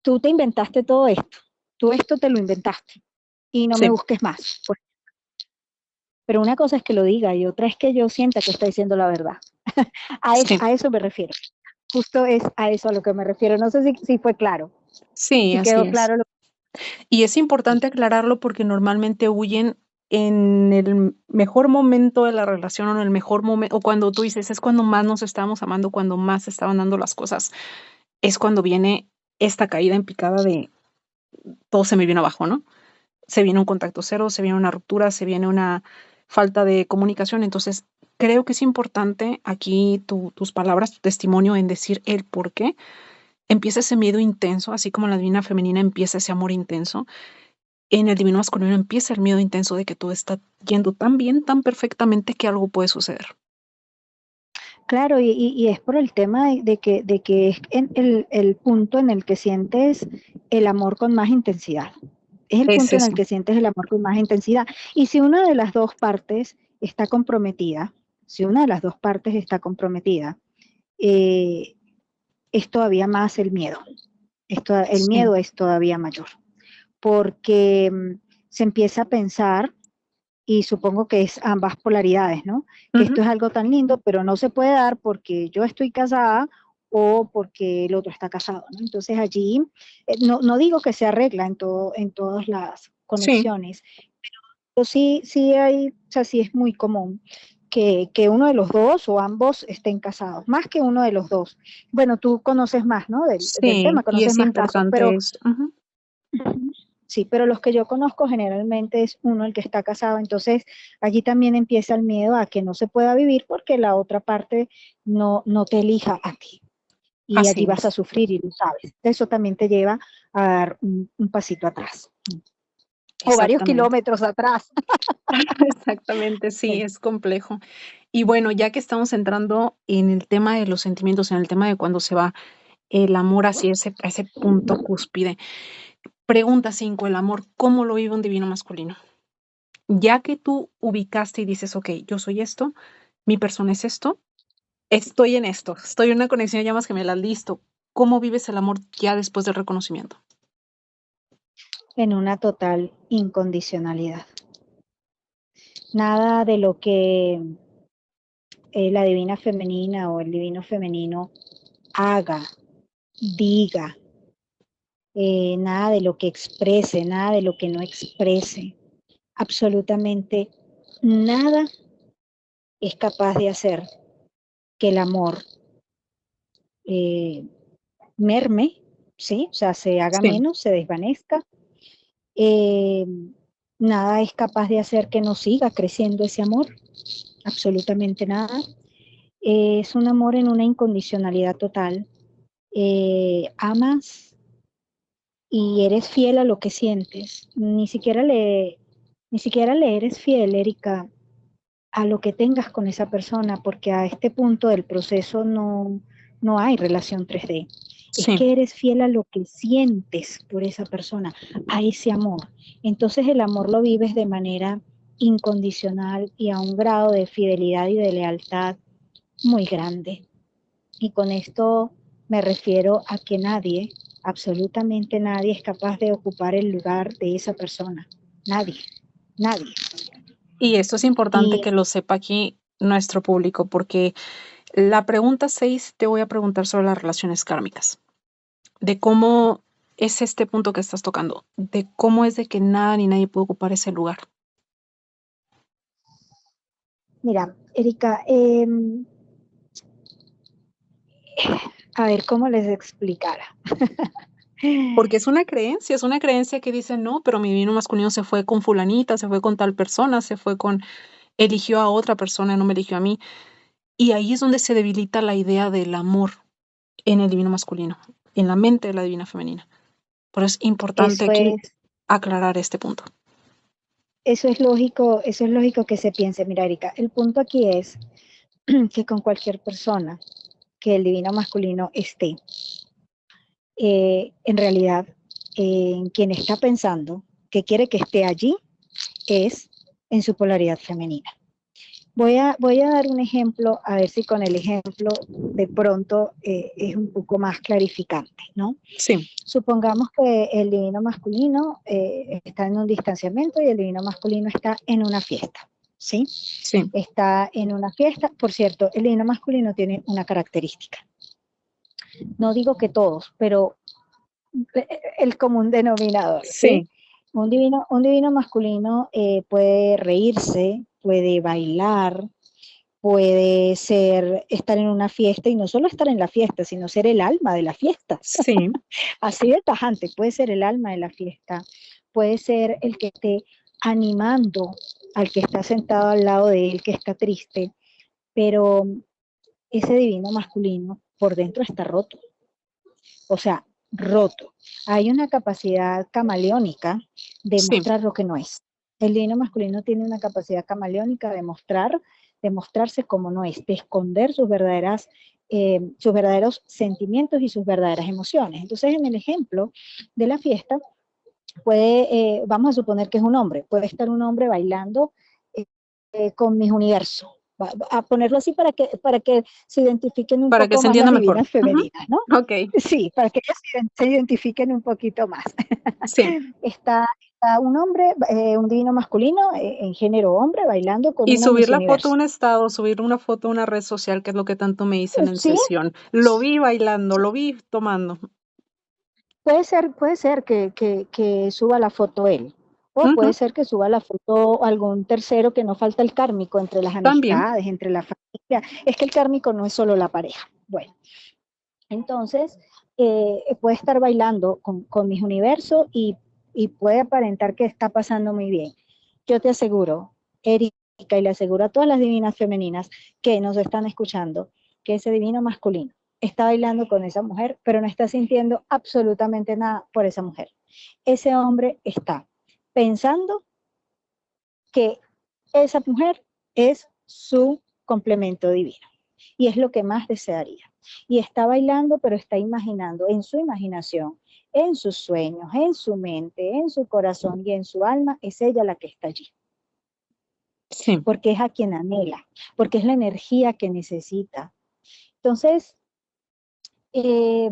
Speaker 2: tú te inventaste todo esto, tú esto te lo inventaste y no me
Speaker 1: Sí,
Speaker 2: busques más. Pues, pero una cosa es que lo diga y otra es que yo sienta que está diciendo la verdad.
Speaker 1: sí,
Speaker 2: A eso me refiero. Justo es a eso a lo que me refiero. No sé si fue claro,
Speaker 1: sí,
Speaker 2: si
Speaker 1: así
Speaker 2: quedó
Speaker 1: es.
Speaker 2: claro lo
Speaker 1: Y es importante aclararlo porque normalmente huyen en el mejor momento de la relación o en el mejor momento, o cuando tú dices, es cuando más nos estábamos amando, cuando más se estaban dando las cosas, es cuando viene esta caída en picada de todo se me vino abajo, ¿no? Se viene un contacto cero, se viene una ruptura, se viene una falta de comunicación. Entonces, creo que es importante aquí tus palabras, tu testimonio en decir el por qué. Empieza ese miedo intenso, así como en la divina femenina empieza ese amor intenso. En el divino masculino empieza el miedo intenso de que todo está yendo tan bien, tan perfectamente que algo puede suceder.
Speaker 2: claro, y es por el tema de que es el punto en el que sientes el amor con más intensidad. Es el
Speaker 1: Es
Speaker 2: punto en el
Speaker 1: eso.
Speaker 2: que sientes el amor con más intensidad. Y si una de las dos partes está comprometida, si una de las dos partes está comprometida, eh, es todavía más el miedo. El
Speaker 1: Sí.
Speaker 2: miedo es todavía mayor, porque se empieza a pensar y supongo que es ambas polaridades, ¿no? Que
Speaker 1: Ujú.
Speaker 2: esto es algo tan lindo, pero no se puede dar porque yo estoy casada o porque el otro está casado, ¿no? Entonces allí, no digo que se arregla en todas las
Speaker 1: Sí,
Speaker 2: conexiones, pero sí hay, o sea, sí es muy común que uno de los dos o ambos estén casados, más que uno de los dos. Bueno, tú conoces más, ¿no? Del
Speaker 1: sí,
Speaker 2: tema,
Speaker 1: y
Speaker 2: conoces
Speaker 1: es
Speaker 2: más casos, pero
Speaker 1: importante eso. Ujú.
Speaker 2: sí, pero los que yo conozco generalmente es uno el que está casado, entonces allí también empieza el miedo a que no se pueda vivir porque la otra parte no te elija a ti y
Speaker 1: Así
Speaker 2: allí vas a
Speaker 1: es.
Speaker 2: sufrir y lo sabes. Eso también te lleva a dar un pasito atrás o varios
Speaker 1: Exactamente.
Speaker 2: kilómetros atrás.
Speaker 1: Exactamente, sí,
Speaker 2: Sí.
Speaker 1: es complejo. Y bueno, ya que estamos entrando en el tema de los sentimientos, en el tema de cuando se va el amor hacia ese punto cúspide. Pregunta 5, el amor, ¿cómo lo vive un divino masculino? Ya que tú ubicaste y dices, ok, yo soy esto, mi persona es esto, estoy en esto, estoy en una conexión de llamas gemelas, listo. ¿Cómo vives el amor ya después del reconocimiento?
Speaker 2: En una total incondicionalidad. Nada de lo que la divina femenina o el divino femenino haga, diga, nada de lo que exprese, nada de lo que no exprese, absolutamente nada es capaz de hacer que el amor eh, merme, ¿sí? O sea, se haga
Speaker 1: Sí.
Speaker 2: menos, se desvanezca. Eh, nada es capaz de hacer que no siga creciendo ese amor, absolutamente nada. Es un amor en una incondicionalidad total. Amas y eres fiel a lo que sientes. Ni siquiera le eres fiel, Erika, a lo que tengas con esa persona, porque a este punto del proceso no hay relación 3D. Es
Speaker 1: Sí.
Speaker 2: que eres fiel a lo que sientes por esa persona, a ese amor. Entonces el amor lo vives de manera incondicional y a un grado de fidelidad y de lealtad muy grande. Y con esto me refiero a que nadie, absolutamente nadie, es capaz de ocupar el lugar de esa persona. Nadie, nadie.
Speaker 1: Y esto es importante
Speaker 2: Y
Speaker 1: que lo sepa aquí nuestro público, porque la pregunta 6 te voy a preguntar sobre las relaciones kármicas, de cómo es este punto que estás tocando, de cómo es de que nada ni nadie puede ocupar ese lugar.
Speaker 2: mira, Erika, a ver cómo les explicara.
Speaker 1: Porque es una creencia que dice, no, pero mi divino masculino se fue con fulanita, se fue con tal persona, se fue con, eligió a otra persona, no me eligió a mí. Y ahí es donde se debilita la idea del amor en el divino masculino, en la mente de la divina femenina. Por eso es importante
Speaker 2: Eso
Speaker 1: aquí
Speaker 2: es,
Speaker 1: aclarar este punto.
Speaker 2: eso es lógico que se piense. Mira, Erika, el punto aquí es que con cualquier persona que el divino masculino esté, en realidad, en quien está pensando que quiere que esté allí es en su polaridad femenina. Voy a dar un ejemplo, a ver si con el ejemplo de pronto es un poco más clarificante, ¿no?
Speaker 1: Sí,
Speaker 2: Supongamos que el divino masculino está en un distanciamiento y el divino masculino está en una fiesta, ¿sí?
Speaker 1: sí.
Speaker 2: Está en una fiesta. Por cierto, el divino masculino tiene una característica. No digo que todos, pero el común denominador, ¿sí?
Speaker 1: Sí,
Speaker 2: Un divino masculino puede reírse, puede bailar, puede ser estar en una fiesta y no solo estar en la fiesta, sino ser el alma de la fiesta.
Speaker 1: sí,
Speaker 2: Así de tajante, puede ser el alma de la fiesta, puede ser el que esté animando al que está sentado al lado de él, que está triste, pero ese divino masculino por dentro está roto, o sea, roto. Hay una capacidad camaleónica de
Speaker 1: sí.
Speaker 2: mostrar lo que no es. El divino masculino tiene una capacidad camaleónica de mostrar, de mostrarse como no es, de esconder sus verdaderos sentimientos y sus verdaderas emociones. Entonces, en el ejemplo de la fiesta, vamos a suponer que es un hombre, puede estar un hombre bailando con mis universos, a ponerlo así para que se identifiquen un
Speaker 1: Para que
Speaker 2: poco
Speaker 1: se
Speaker 2: más
Speaker 1: entienda
Speaker 2: las
Speaker 1: mejor.
Speaker 2: divinas
Speaker 1: Ujú.
Speaker 2: femeninas, ¿no?
Speaker 1: Ok,
Speaker 2: Sí, para que ellos se identifiquen un poquito más.
Speaker 1: sí.
Speaker 2: Está, está un hombre, un divino masculino, en género hombre, bailando con
Speaker 1: Y
Speaker 2: una
Speaker 1: subir
Speaker 2: Miss
Speaker 1: la foto a
Speaker 2: Universo.
Speaker 1: un estado, subir una foto a una red social, que es lo que tanto me dicen en
Speaker 2: Sí,
Speaker 1: sesión. Lo vi bailando, lo vi tomando.
Speaker 2: puede ser que suba la foto él. O puede
Speaker 1: Ujú.
Speaker 2: ser que suba la foto algún tercero que no falta el kármico entre las
Speaker 1: También.
Speaker 2: amistades, entre la familia. Es que el kármico no es solo la pareja. Bueno, entonces puede estar bailando con mis universos y puede aparentar que está pasando muy bien. Yo te aseguro, Erika, y le aseguro a todas las divinas femeninas que nos están escuchando, que ese divino masculino está bailando con esa mujer, pero no está sintiendo absolutamente nada por esa mujer. Ese hombre está pensando que esa mujer es su complemento divino y es lo que más desearía. Y está bailando, pero está imaginando en su imaginación, en sus sueños, en su mente, en su corazón y en su alma, es ella la que está allí.
Speaker 1: Sí,
Speaker 2: porque es a quien anhela, porque es la energía que necesita. Entonces, eh,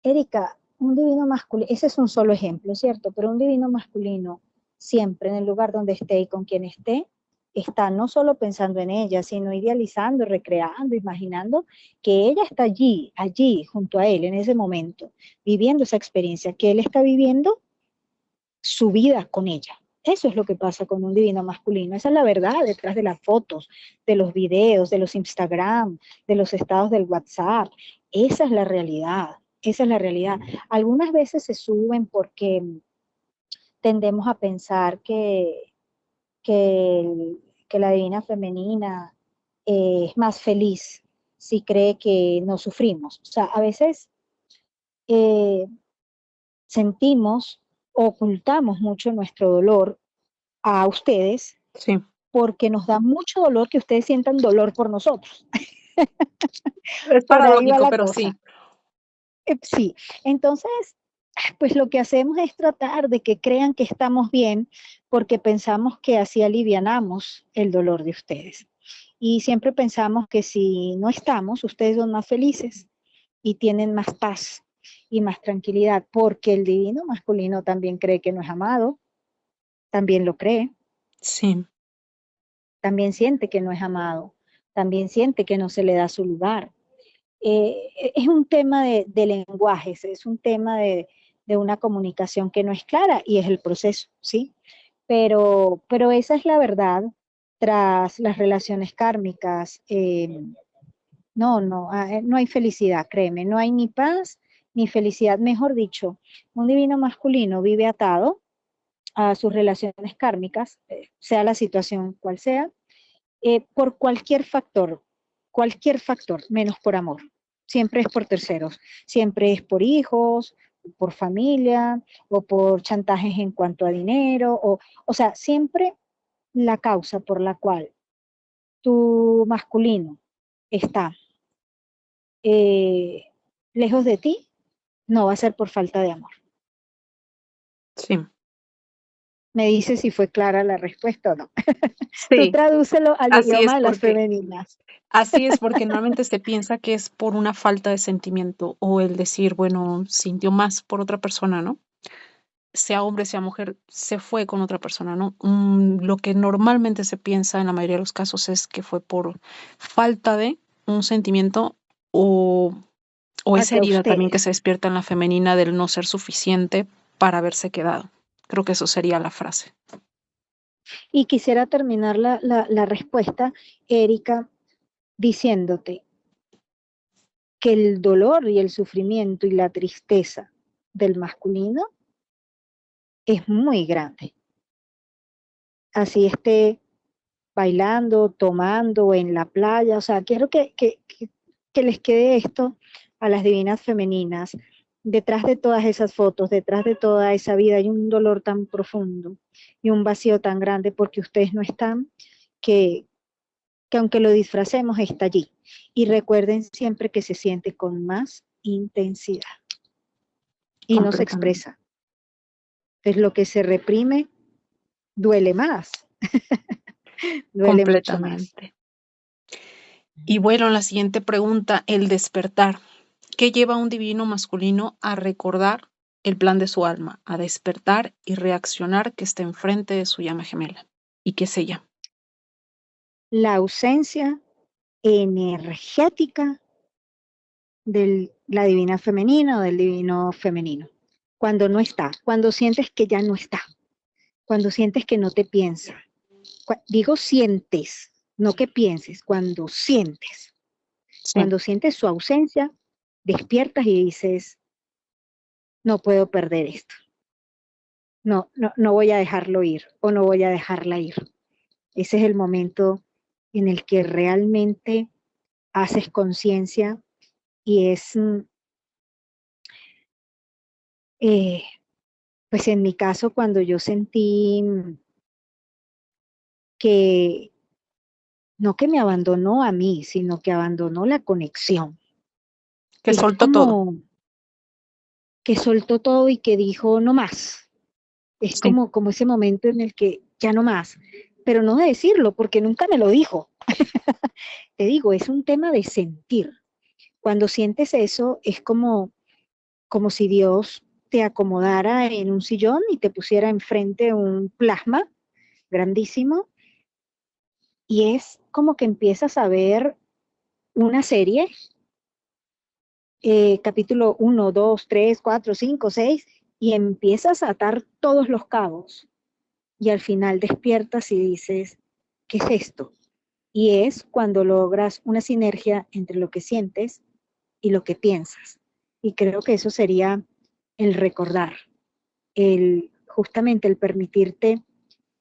Speaker 2: Erika, un divino masculino, ese es un solo ejemplo, ¿cierto? Pero un divino masculino, siempre en el lugar donde esté y con quien esté, está no solo pensando en ella, sino idealizando, recreando, imaginando que ella está allí, allí, junto a él, en ese momento, viviendo esa experiencia, que él está viviendo su vida con ella. Eso es lo que pasa con un divino masculino. Esa es la verdad detrás de las fotos, de los videos, de los Instagram, de los estados del WhatsApp. Esa es la realidad. Esa es la realidad. Algunas veces se suben porque tendemos a pensar que, que la divina femenina es más feliz si cree que no sufrimos. O sea, a veces eh, sentimos, ocultamos mucho nuestro dolor a ustedes
Speaker 1: sí,
Speaker 2: porque nos da mucho dolor que ustedes sientan dolor por nosotros.
Speaker 1: es
Speaker 2: Por ahí va
Speaker 1: paradójico,
Speaker 2: la
Speaker 1: pero
Speaker 2: cosa.
Speaker 1: sí,
Speaker 2: Sí, entonces, pues lo que hacemos es tratar de que crean que estamos bien porque pensamos que así alivianamos el dolor de ustedes. Y siempre pensamos que si no estamos, ustedes son más felices y tienen más paz y más tranquilidad, porque el divino masculino también cree que no es amado, también lo cree,
Speaker 1: sí,
Speaker 2: también siente que no es amado, también siente que no se le da su lugar. Es un tema de lenguajes, es un tema de una comunicación que no es clara y es el proceso, ¿sí? Pero esa es la verdad tras las relaciones kármicas. No hay felicidad, créeme, no hay ni paz ni felicidad. Mejor dicho, un divino masculino vive atado a sus relaciones kármicas, sea la situación cual sea, por cualquier factor, menos por amor. Siempre es por terceros, siempre es por hijos, por familia o por chantajes en cuanto a dinero, o sea, siempre la causa por la cual tu masculino está eh, lejos de ti no va a ser por falta de amor.
Speaker 1: sí,
Speaker 2: Me dice si fue clara la respuesta o no. Tú
Speaker 1: sí,
Speaker 2: tradúcelo al
Speaker 1: así
Speaker 2: idioma
Speaker 1: es
Speaker 2: de las
Speaker 1: porque
Speaker 2: femeninas.
Speaker 1: así es porque normalmente se piensa que es por una falta de sentimiento o el decir, bueno, sintió más por otra persona, ¿no? Sea hombre, sea mujer, se fue con otra persona, ¿no? Lo que normalmente se piensa en la mayoría de los casos es que fue por falta de un sentimiento o, o esa
Speaker 2: Hacia
Speaker 1: herida también que
Speaker 2: ustedes.
Speaker 1: se despierta en la femenina del no ser suficiente para haberse quedado. Creo que eso sería la frase.
Speaker 2: Y quisiera terminar la respuesta, Erika, diciéndote que el dolor y el sufrimiento y la tristeza del masculino es muy grande. Así esté bailando, tomando en la playa, o sea, quiero que les quede esto a las divinas femeninas. Detrás de todas esas fotos, detrás de toda esa vida hay un dolor tan profundo y un vacío tan grande porque ustedes no están, que, que aunque lo disfracemos, está allí. Y recuerden siempre que se siente con más intensidad y no se
Speaker 1: Completamente.
Speaker 2: expresa. Entonces lo que se reprime duele más, duele mucho más.
Speaker 1: Completamente. Y bueno, la siguiente pregunta, el despertar. ¿Qué lleva a un divino masculino a recordar el plan de su alma, a despertar y reaccionar que está enfrente de su llama gemela? ¿Y qué es ella?
Speaker 2: La ausencia energética de la divina femenina o del divino femenino. Cuando no está, cuando sientes que ya no está, cuando sientes que no te piensa. Digo sientes, no que pienses,
Speaker 1: Sí,
Speaker 2: cuando sientes su ausencia, despiertas y dices, no puedo perder esto, no voy a dejarlo ir o no voy a dejarla ir. Ese es el momento en el que realmente haces conciencia y es, eh, pues en mi caso, cuando yo sentí que no que me abandonó a mí, sino que abandonó la conexión.
Speaker 1: que
Speaker 2: Es
Speaker 1: soltó todo.
Speaker 2: como que soltó todo y que dijo no más. Es
Speaker 1: Sí,
Speaker 2: como ese momento en el que ya no más. pero no de decirlo, porque nunca me lo dijo. Te digo, es un tema de sentir. Cuando sientes eso, es como si Dios te acomodara en un sillón y te pusiera enfrente un plasma grandísimo, y es como que empiezas a ver una serie, capítulo 1, 2, 3, 4, 5, 6, y empiezas a atar todos los cabos, y al final despiertas y dices, ¿qué es esto? Y es cuando logras una sinergia entre lo que sientes y lo que piensas. Y creo que eso sería el recordar, justamente el permitirte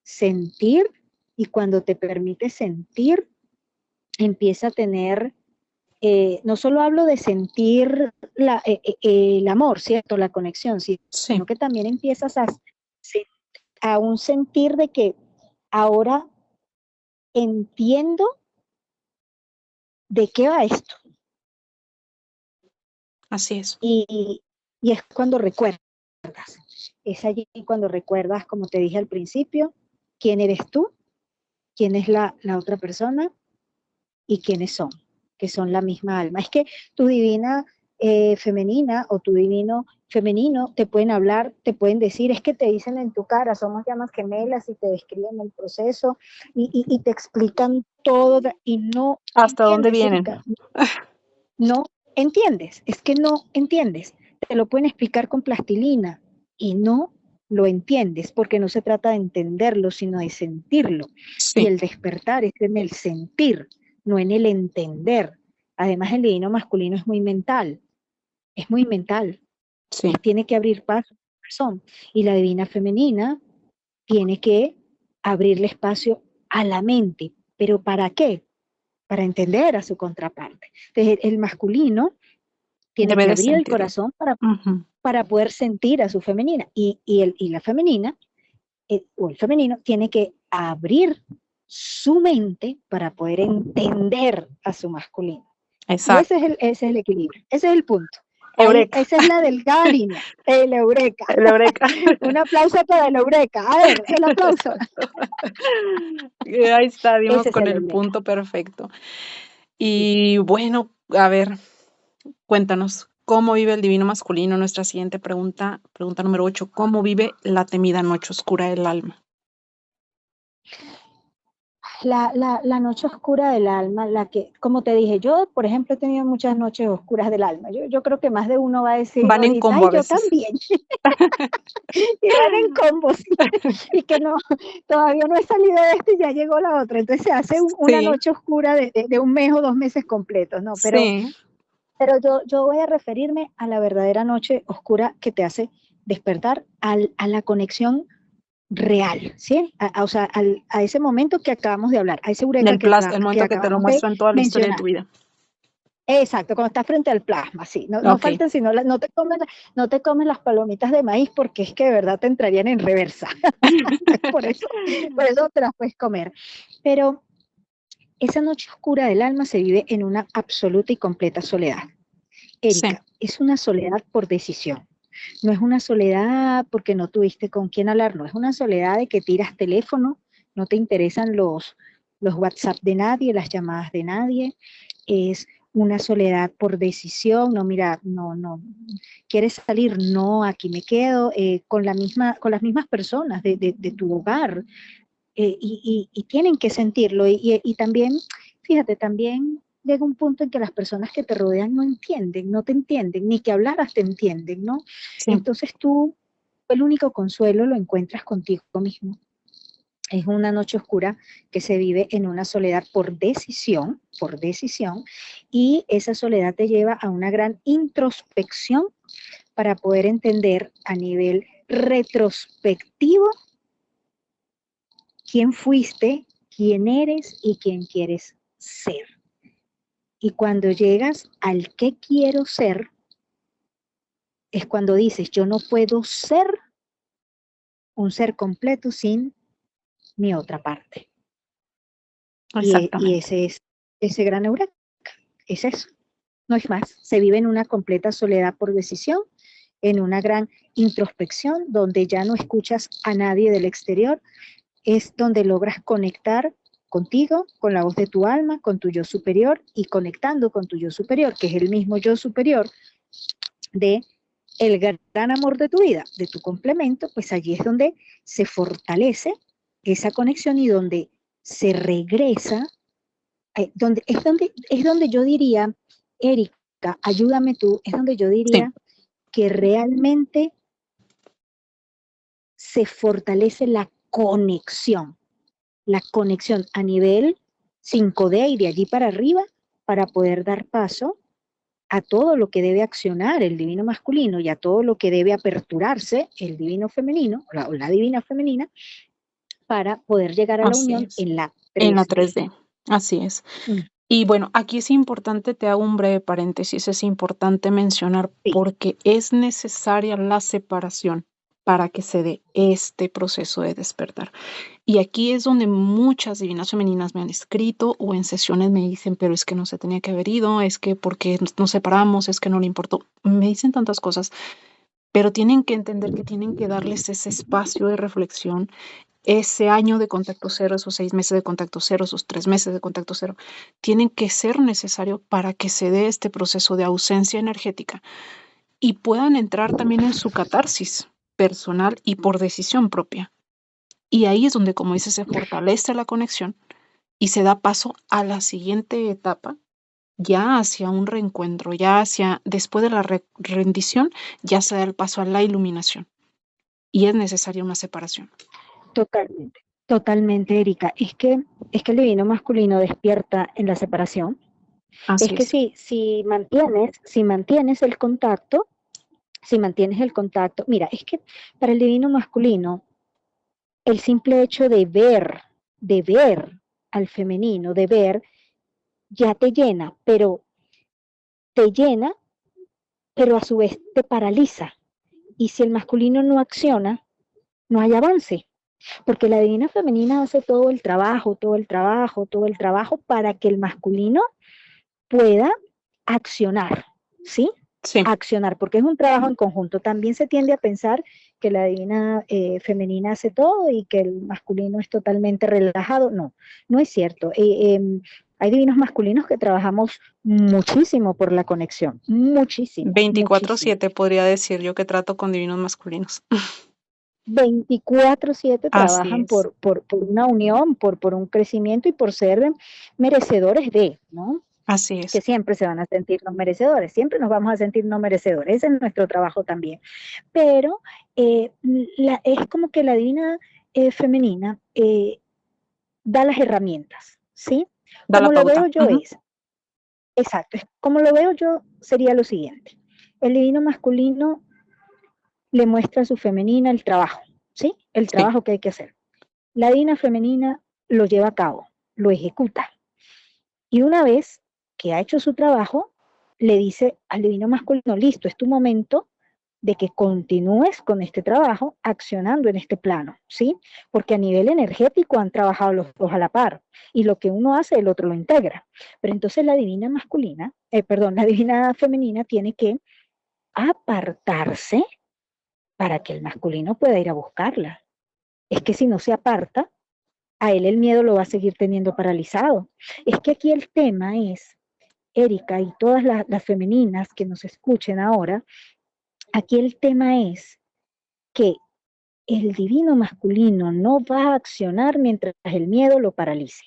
Speaker 2: sentir, y cuando te permites sentir, empieza a tener, no solo hablo de sentir el amor, ¿cierto? La conexión,
Speaker 1: Sí,
Speaker 2: sino que también empiezas a un sentir de que ahora entiendo de qué va esto.
Speaker 1: así es.
Speaker 2: Y es cuando recuerdas, es allí cuando recuerdas, como te dije al principio, quién eres tú, quién es la otra persona y quiénes son, que son la misma alma. Es que tu divina femenina o tu divino femenino te pueden hablar, te pueden decir, es que te dicen en tu cara, somos llamas gemelas, y te describen el proceso y te explican todo y no
Speaker 1: ¿Hasta dónde
Speaker 2: entiendes,
Speaker 1: vienen?
Speaker 2: Erika, no entiendes, es que no entiendes. Te lo pueden explicar con plastilina y no lo entiendes, porque no se trata de entenderlo, sino de sentirlo. Y
Speaker 1: Sí,
Speaker 2: el despertar es en el sentir, no en el entender. Además, el divino masculino es muy mental,
Speaker 1: sí,
Speaker 2: tiene que abrir paso a su corazón. Y la divina femenina tiene que abrirle espacio a la mente. ¿Pero para qué? Para entender a su contraparte. Entonces, el masculino tiene
Speaker 1: debe
Speaker 2: que
Speaker 1: de
Speaker 2: abrir el
Speaker 1: sentirlo.
Speaker 2: corazón
Speaker 1: Ujú.
Speaker 2: para poder sentir a su femenina. Y la femenina, o el femenino, tiene que abrir su mente para poder entender a su masculino. Y
Speaker 1: Exacto.
Speaker 2: ese es el equilibrio, ese es el punto. Ahí,
Speaker 1: Eureka.
Speaker 2: esa es la delgada línea, el eureka.
Speaker 1: El eureka.
Speaker 2: Un aplauso para el eureka. A ver, el aplauso.
Speaker 1: Ahí está, dimos
Speaker 2: Ese es
Speaker 1: con
Speaker 2: el
Speaker 1: el
Speaker 2: eureka.
Speaker 1: punto perfecto.
Speaker 2: Sí.
Speaker 1: Y bueno, a ver, cuéntanos, ¿cómo vive el divino masculino? Nuestra siguiente pregunta, pregunta número 8, ¿cómo vive la temida noche oscura del alma?
Speaker 2: La noche oscura del alma, la que, como te dije, yo, por ejemplo, he tenido muchas noches oscuras del alma. Yo creo que más de uno va a decir
Speaker 1: Van en
Speaker 2: ahorita,
Speaker 1: combo
Speaker 2: ay,
Speaker 1: a
Speaker 2: yo
Speaker 1: veces.
Speaker 2: también, y van en combos, y que no, todavía no he salido de esto y ya llegó la otra. Entonces se hace una
Speaker 1: Sí,
Speaker 2: noche oscura de un mes o 2 meses completos, ¿no?
Speaker 1: sí,
Speaker 2: Pero yo voy a referirme a la verdadera noche oscura que te hace despertar a la conexión real, ¿sí? O sea, a ese momento que acabamos de hablar, a ese eureka
Speaker 1: el
Speaker 2: que
Speaker 1: momento que te lo
Speaker 2: acabamos de
Speaker 1: muestran toda la historia de
Speaker 2: mencionar.
Speaker 1: tu vida.
Speaker 2: Exacto, cuando estás frente al plasma, sí. No
Speaker 1: Ok.
Speaker 2: faltan sino, no te comes las palomitas de maíz, porque es que de verdad te entrarían en reversa. por eso, por eso te las puedes comer. Pero esa noche oscura del alma se vive en una absoluta y completa soledad.
Speaker 1: Sí,
Speaker 2: Erika, es una soledad por decisión. No es una soledad porque no tuviste con quién hablar, no, es una soledad de que tiras teléfono, no te interesan los WhatsApp de nadie, las llamadas de nadie. Es una soledad por decisión, no, mira, no, quieres salir, no, aquí me quedo, con las mismas personas de tu hogar, y tienen que sentirlo. Y también, fíjate, también llega un punto en que las personas que te rodean no entienden, no te entienden, ni que hablaras te entienden, ¿no?
Speaker 1: sí,
Speaker 2: Entonces tú, el único consuelo lo encuentras contigo mismo. Es una noche oscura que se vive en una soledad por decisión, y esa soledad te lleva a una gran introspección para poder entender a nivel retrospectivo quién fuiste, quién eres y quién quieres ser. Y cuando llegas al qué quiero ser, es cuando dices, yo no puedo ser un ser completo sin mi otra parte. Y
Speaker 1: exactamente.
Speaker 2: ese es ese gran eureka, es eso, no es más. Se vive en una completa soledad por decisión, en una gran introspección donde ya no escuchas a nadie del exterior, es donde logras conectar contigo, con la voz de tu alma, con tu yo superior y conectando con tu yo superior, que es el mismo yo superior de el gran amor de tu vida, de tu complemento, pues allí es donde se fortalece esa conexión y donde se regresa, es donde yo diría, Erika, ayúdame tú, es donde yo
Speaker 1: Sí,
Speaker 2: diría que realmente se fortalece la conexión a nivel 5D y de allí para arriba para poder dar paso a todo lo que debe accionar el divino masculino y a todo lo que debe aperturarse el divino femenino o la divina femenina para poder llegar a la
Speaker 1: así
Speaker 2: unión
Speaker 1: es.
Speaker 2: en la
Speaker 1: En la
Speaker 2: 3D.
Speaker 1: 3D, así es.
Speaker 2: Mm,
Speaker 1: Y bueno, aquí es importante, te hago un breve paréntesis, es importante mencionar
Speaker 2: sí,
Speaker 1: porque es necesaria la separación para que se dé este proceso de despertar. Y aquí es donde muchas divinas femeninas me han escrito o en sesiones me dicen, pero es que no se tenía que haber ido, es que porque nos separamos, es que no le importó. Me dicen tantas cosas, pero tienen que entender que tienen que darles ese espacio de reflexión, ese año de contacto cero, esos 6 meses de contacto cero, esos 3 meses de contacto cero, tienen que ser necesario para que se dé este proceso de ausencia energética y puedan entrar también en su catarsis personal y por decisión propia. Y ahí es donde, como dice, se fortalece la conexión y se da paso a la siguiente etapa, ya hacia un reencuentro, ya hacia, después de la rendición, ya se da el paso a la iluminación. Y es necesaria una separación.
Speaker 2: totalmente. Totalmente, Erika. Es que el divino masculino despierta en la separación. Es
Speaker 1: Así
Speaker 2: que
Speaker 1: es.
Speaker 2: si mantienes el contacto, si mantienes el contacto, mira, es que para el divino masculino, el simple hecho de ver al femenino, de ver, ya te llena, pero a su vez te paraliza. Y si el masculino no acciona, no hay avance, porque la divina femenina hace todo el trabajo, todo el trabajo, todo el trabajo para que el masculino pueda accionar, ¿sí?
Speaker 1: Sí.
Speaker 2: Accionar, porque es un trabajo en conjunto. También se tiende a pensar que la divina femenina hace todo y que el masculino es totalmente relajado. No, no es cierto. Hay divinos masculinos que trabajamos muchísimo por la conexión, muchísimo, muchísimo.
Speaker 1: 24/7 podría decir yo que trato con divinos masculinos.
Speaker 2: 24/7
Speaker 1: Así
Speaker 2: trabajan
Speaker 1: es.
Speaker 2: por una unión, por un crecimiento y por ser merecedores de, ¿no?
Speaker 1: Así
Speaker 2: Que
Speaker 1: es.
Speaker 2: siempre se van a sentir no merecedores, siempre nos vamos a sentir no merecedores, ese es nuestro trabajo también. Pero es como que la divina femenina da las herramientas, ¿sí?
Speaker 1: Da la
Speaker 2: Como lo veo
Speaker 1: pauta.
Speaker 2: yo
Speaker 1: Ujú.
Speaker 2: es, exacto, como lo veo yo sería lo siguiente, el divino masculino le muestra a su femenina el trabajo, ¿sí? El
Speaker 1: Sí.
Speaker 2: trabajo que hay que hacer. La divina femenina lo lleva a cabo, lo ejecuta. Y una vez que ha hecho su trabajo, le dice al divino masculino, listo, es tu momento de que continúes con este trabajo accionando en este plano, ¿sí? Porque a nivel energético han trabajado los dos a la par y lo que uno hace, el otro lo integra. Pero entonces la divina masculina, perdón, la divina femenina tiene que apartarse para que el masculino pueda ir a buscarla. Es que si no se aparta, a él el miedo lo va a seguir teniendo paralizado. Es que aquí el tema es, Erika y todas las femeninas que nos escuchen ahora, aquí el tema es que el divino masculino no va a accionar mientras el miedo lo paralice.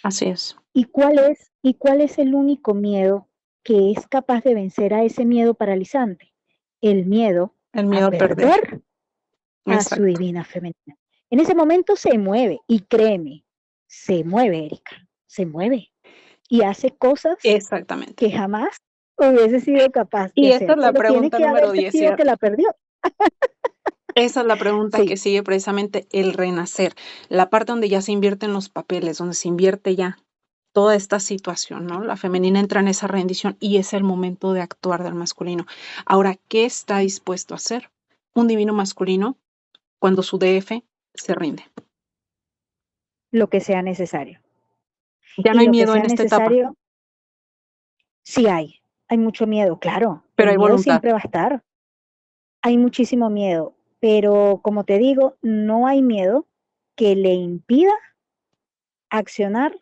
Speaker 1: Así es.
Speaker 2: Y cuál es el único miedo que es capaz de vencer a ese miedo paralizante? El miedo
Speaker 1: El
Speaker 2: a
Speaker 1: miedo a perder.
Speaker 2: perder a su
Speaker 1: Exacto.
Speaker 2: divina femenina. En ese momento se mueve, y créeme, se mueve, Erika, se mueve y hace cosas
Speaker 1: Exactamente.
Speaker 2: que jamás hubiese sido capaz de
Speaker 1: Y esta
Speaker 2: hacer,
Speaker 1: es la
Speaker 2: pero tiene
Speaker 1: pregunta
Speaker 2: que
Speaker 1: número
Speaker 2: haber
Speaker 1: 10,
Speaker 2: sentido que
Speaker 1: ¿cierto?
Speaker 2: la perdió.
Speaker 1: Esa es la pregunta que
Speaker 2: Sí,
Speaker 1: sigue precisamente el renacer, la parte donde ya se invierten los papeles, donde se invierte ya toda esta situación, ¿no? La femenina entra en esa rendición y es el momento de actuar del masculino. Ahora, ¿qué está dispuesto a hacer un divino masculino cuando su DF se rinde?
Speaker 2: lo que sea necesario.
Speaker 1: Ya no
Speaker 2: Y
Speaker 1: hay
Speaker 2: lo que
Speaker 1: miedo
Speaker 2: sea
Speaker 1: en esta etapa,
Speaker 2: necesario, sí hay mucho miedo, claro,
Speaker 1: pero
Speaker 2: el
Speaker 1: hay
Speaker 2: miedo
Speaker 1: voluntad.
Speaker 2: siempre va a estar, hay muchísimo miedo, pero como te digo, no hay miedo que le impida accionar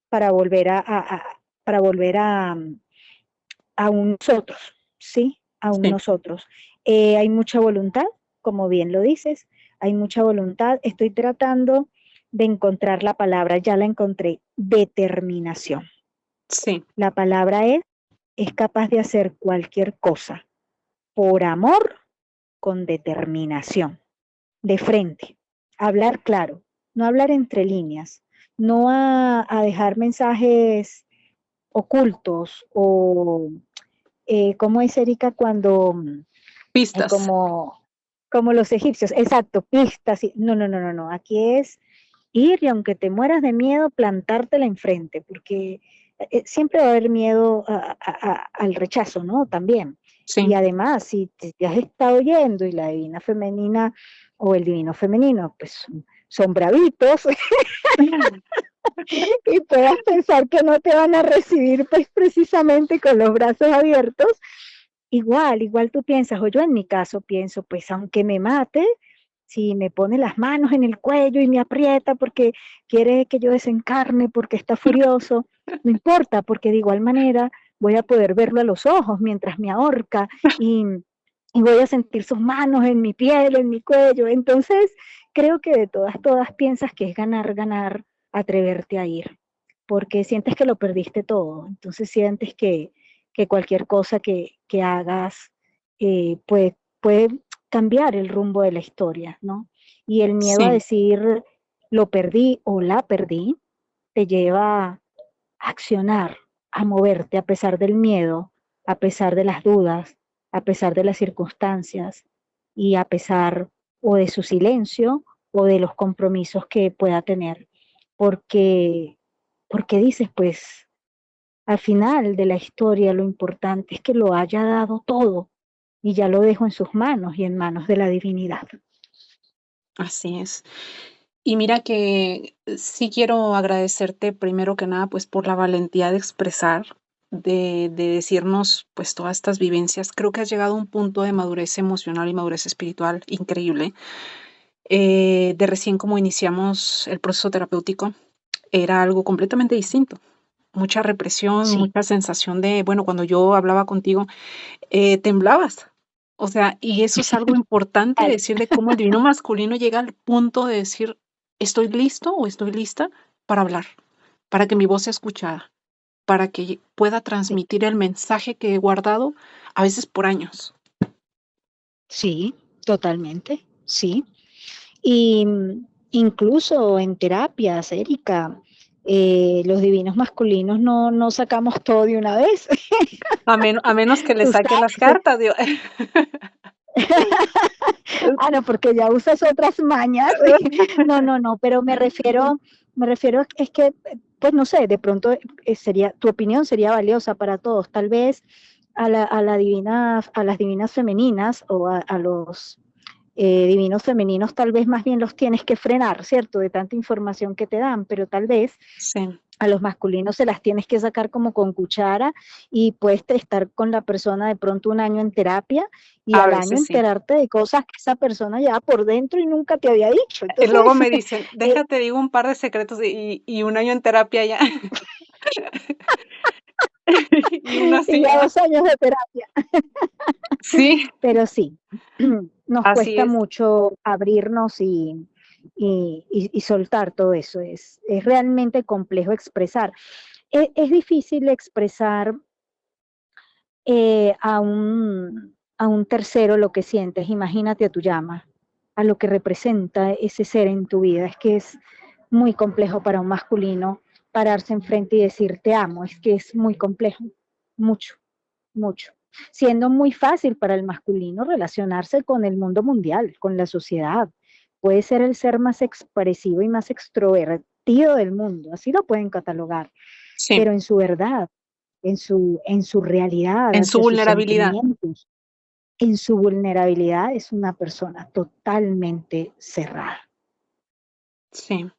Speaker 2: para volver para volver a un nosotros, ¿sí? A un
Speaker 1: Sí,
Speaker 2: nosotros. Hay mucha voluntad, como bien lo dices, hay mucha voluntad. Estoy tratando de encontrar la palabra, ya la encontré, determinación.
Speaker 1: sí,
Speaker 2: La palabra es capaz de hacer cualquier cosa por amor, con determinación, de frente, hablar claro, no hablar entre líneas, no a dejar mensajes ocultos o, ¿cómo es, Erika, cuando
Speaker 1: pistas.
Speaker 2: como, como los egipcios? Exacto, pistas. No, no, no, no, no. Aquí es ir y aunque te mueras de miedo, plantártela enfrente, porque siempre va a haber miedo al rechazo, ¿no? También. Y
Speaker 1: Sí,
Speaker 2: además, si te has estado yendo y la divina femenina o el divino femenino, pues son bravitos y puedas pensar que no te van a recibir pues precisamente con los brazos abiertos, igual tú piensas, o yo en mi caso pienso, pues aunque me mate, si me pone las manos en el cuello y me aprieta porque quiere que yo desencarne, porque está furioso, no importa, porque de igual manera voy a poder verlo a los ojos mientras me ahorca y voy a sentir sus manos en mi piel, en mi cuello. Entonces, creo que de todas piensas que es ganar, ganar, atreverte a ir, porque sientes que lo perdiste todo. Entonces, sientes que cualquier cosa que hagas puede cambiar el rumbo de la historia, ¿no? Y el miedo a
Speaker 1: sí,
Speaker 2: decir lo perdí o la perdí te lleva a accionar, a moverte a pesar del miedo, a pesar de las dudas, a pesar de las circunstancias y a pesar o de su silencio o de los compromisos que pueda tener. Porque, porque dices, pues, al final de la historia lo importante es que lo haya dado todo y ya lo dejo en sus manos y en manos de la divinidad.
Speaker 1: así es. Y mira que sí quiero agradecerte primero que nada, pues por la valentía de expresar, de decirnos pues todas estas vivencias. Creo que has llegado a un punto de madurez emocional y madurez espiritual increíble. De recién como iniciamos el proceso terapéutico, era algo completamente distinto. Mucha represión,
Speaker 2: Sí,
Speaker 1: mucha sensación de, bueno, cuando yo hablaba contigo, temblabas. O sea, y eso es algo importante
Speaker 2: tal,
Speaker 1: decir de cómo el divino masculino llega al punto de decir, estoy listo o estoy lista para hablar, para que mi voz sea escuchada, para que pueda
Speaker 2: sí,
Speaker 1: transmitir el mensaje que he guardado a veces por años.
Speaker 2: sí, totalmente, sí. Y incluso en terapias, Erika, los divinos masculinos no sacamos todo de una vez.
Speaker 1: A menos que le
Speaker 2: Tú
Speaker 1: saque las
Speaker 2: sabes.
Speaker 1: cartas. Digo.
Speaker 2: Ah, no, porque ya usas otras mañas. No, no, no, pero me refiero es que, pues no sé, de pronto sería, tu opinión sería valiosa para todos. Tal vez a las divinas femeninas o a los divinos femeninos, tal vez más bien los tienes que frenar, ¿cierto? De tanta información que te dan, pero tal vez
Speaker 1: Sí,
Speaker 2: a los masculinos se las tienes que sacar como con cuchara y puedes estar con la persona de pronto un año en terapia y
Speaker 1: a
Speaker 2: al año
Speaker 1: veces sí.
Speaker 2: enterarte de cosas que esa persona lleva por dentro y nunca te había dicho.
Speaker 1: Y
Speaker 2: Entonces,
Speaker 1: luego me dicen,
Speaker 2: eh,
Speaker 1: déjate, digo un par de secretos y un año en terapia ya. Y uno
Speaker 2: y
Speaker 1: así,
Speaker 2: ya 2 años de terapia.
Speaker 1: sí,
Speaker 2: Pero sí, nos
Speaker 1: así
Speaker 2: cuesta
Speaker 1: es.
Speaker 2: mucho abrirnos y soltar todo eso. Es realmente complejo expresar. Es difícil expresar a un tercero lo que sientes. Imagínate a tu llama, a lo que representa ese ser en tu vida. Es que es muy complejo para un masculino pararse enfrente y decir te amo. Es que es muy complejo, mucho, mucho. Siendo muy fácil para el masculino relacionarse con el mundo mundial, con la sociedad. Puede ser el ser más expresivo y más extrovertido del mundo, así lo pueden catalogar,
Speaker 1: Sí,
Speaker 2: pero en su verdad, en su realidad,
Speaker 1: en su
Speaker 2: hacia sus
Speaker 1: vulnerabilidad.
Speaker 2: sentimientos, en su vulnerabilidad, es una persona totalmente cerrada.
Speaker 1: Sí,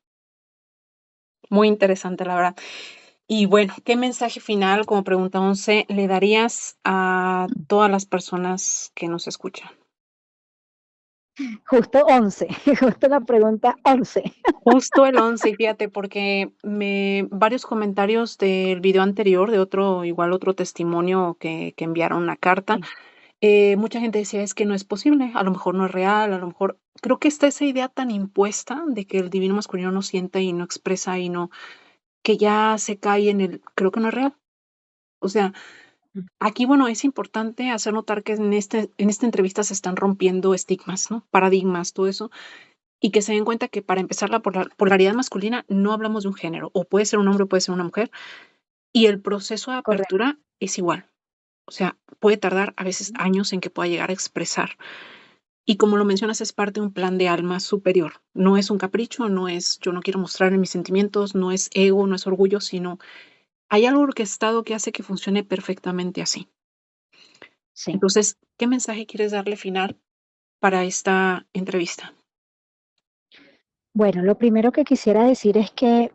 Speaker 1: muy interesante, la verdad. Y bueno, ¿qué mensaje final, como pregunta 11, le darías a todas las personas que nos escuchan?
Speaker 2: Justo 11, justo la pregunta 11.
Speaker 1: Justo el 11, y fíjate, porque varios comentarios del video anterior, de otro, igual otro testimonio que enviaron una carta,
Speaker 2: Sí,
Speaker 1: mucha gente decía, es que no es posible, a lo mejor no es real, a lo mejor, creo que está esa idea tan impuesta de que el divino masculino no siente y no expresa y no, que ya se cae en el, creo que no es real. O sea, aquí, bueno, es importante hacer notar que en esta entrevista se están rompiendo estigmas, ¿no? Paradigmas, todo eso, y que se den cuenta que para empezar la polaridad masculina no hablamos de un género, o puede ser un hombre, o puede ser una mujer, y el proceso de
Speaker 2: correcto.
Speaker 1: apertura es igual. O sea, puede tardar a veces años en que pueda llegar a expresar. Y como lo mencionas, es parte de un plan de alma superior. No es un capricho, no es yo no quiero mostrar mis sentimientos, no es ego, no es orgullo, sino hay algo orquestado que hace que funcione perfectamente así.
Speaker 2: Sí.
Speaker 1: Entonces, ¿qué mensaje quieres darle final para esta entrevista?
Speaker 2: Bueno, lo primero que quisiera decir es que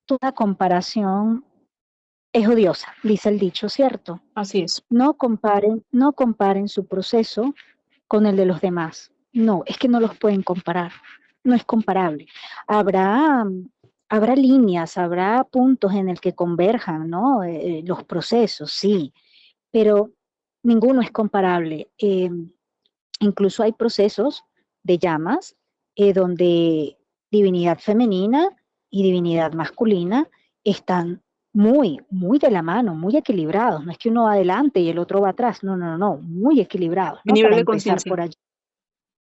Speaker 2: toda comparación es odiosa, dice el dicho, ¿cierto?
Speaker 1: Así es.
Speaker 2: No comparen su proceso con el de los demás. No, es que no los pueden comparar. No es comparable. Habrá, habrá líneas, habrá puntos en el que converjan, ¿no? Los procesos, sí, pero ninguno es comparable. Incluso hay procesos de llamas donde divinidad femenina y divinidad masculina están muy de la mano, muy equilibrados. No es que uno va adelante y el otro va atrás, no, no, no, muy equilibrados,
Speaker 1: Mi
Speaker 2: ¿no?
Speaker 1: nivel
Speaker 2: Para
Speaker 1: de
Speaker 2: empezar
Speaker 1: conciencia.
Speaker 2: por allí.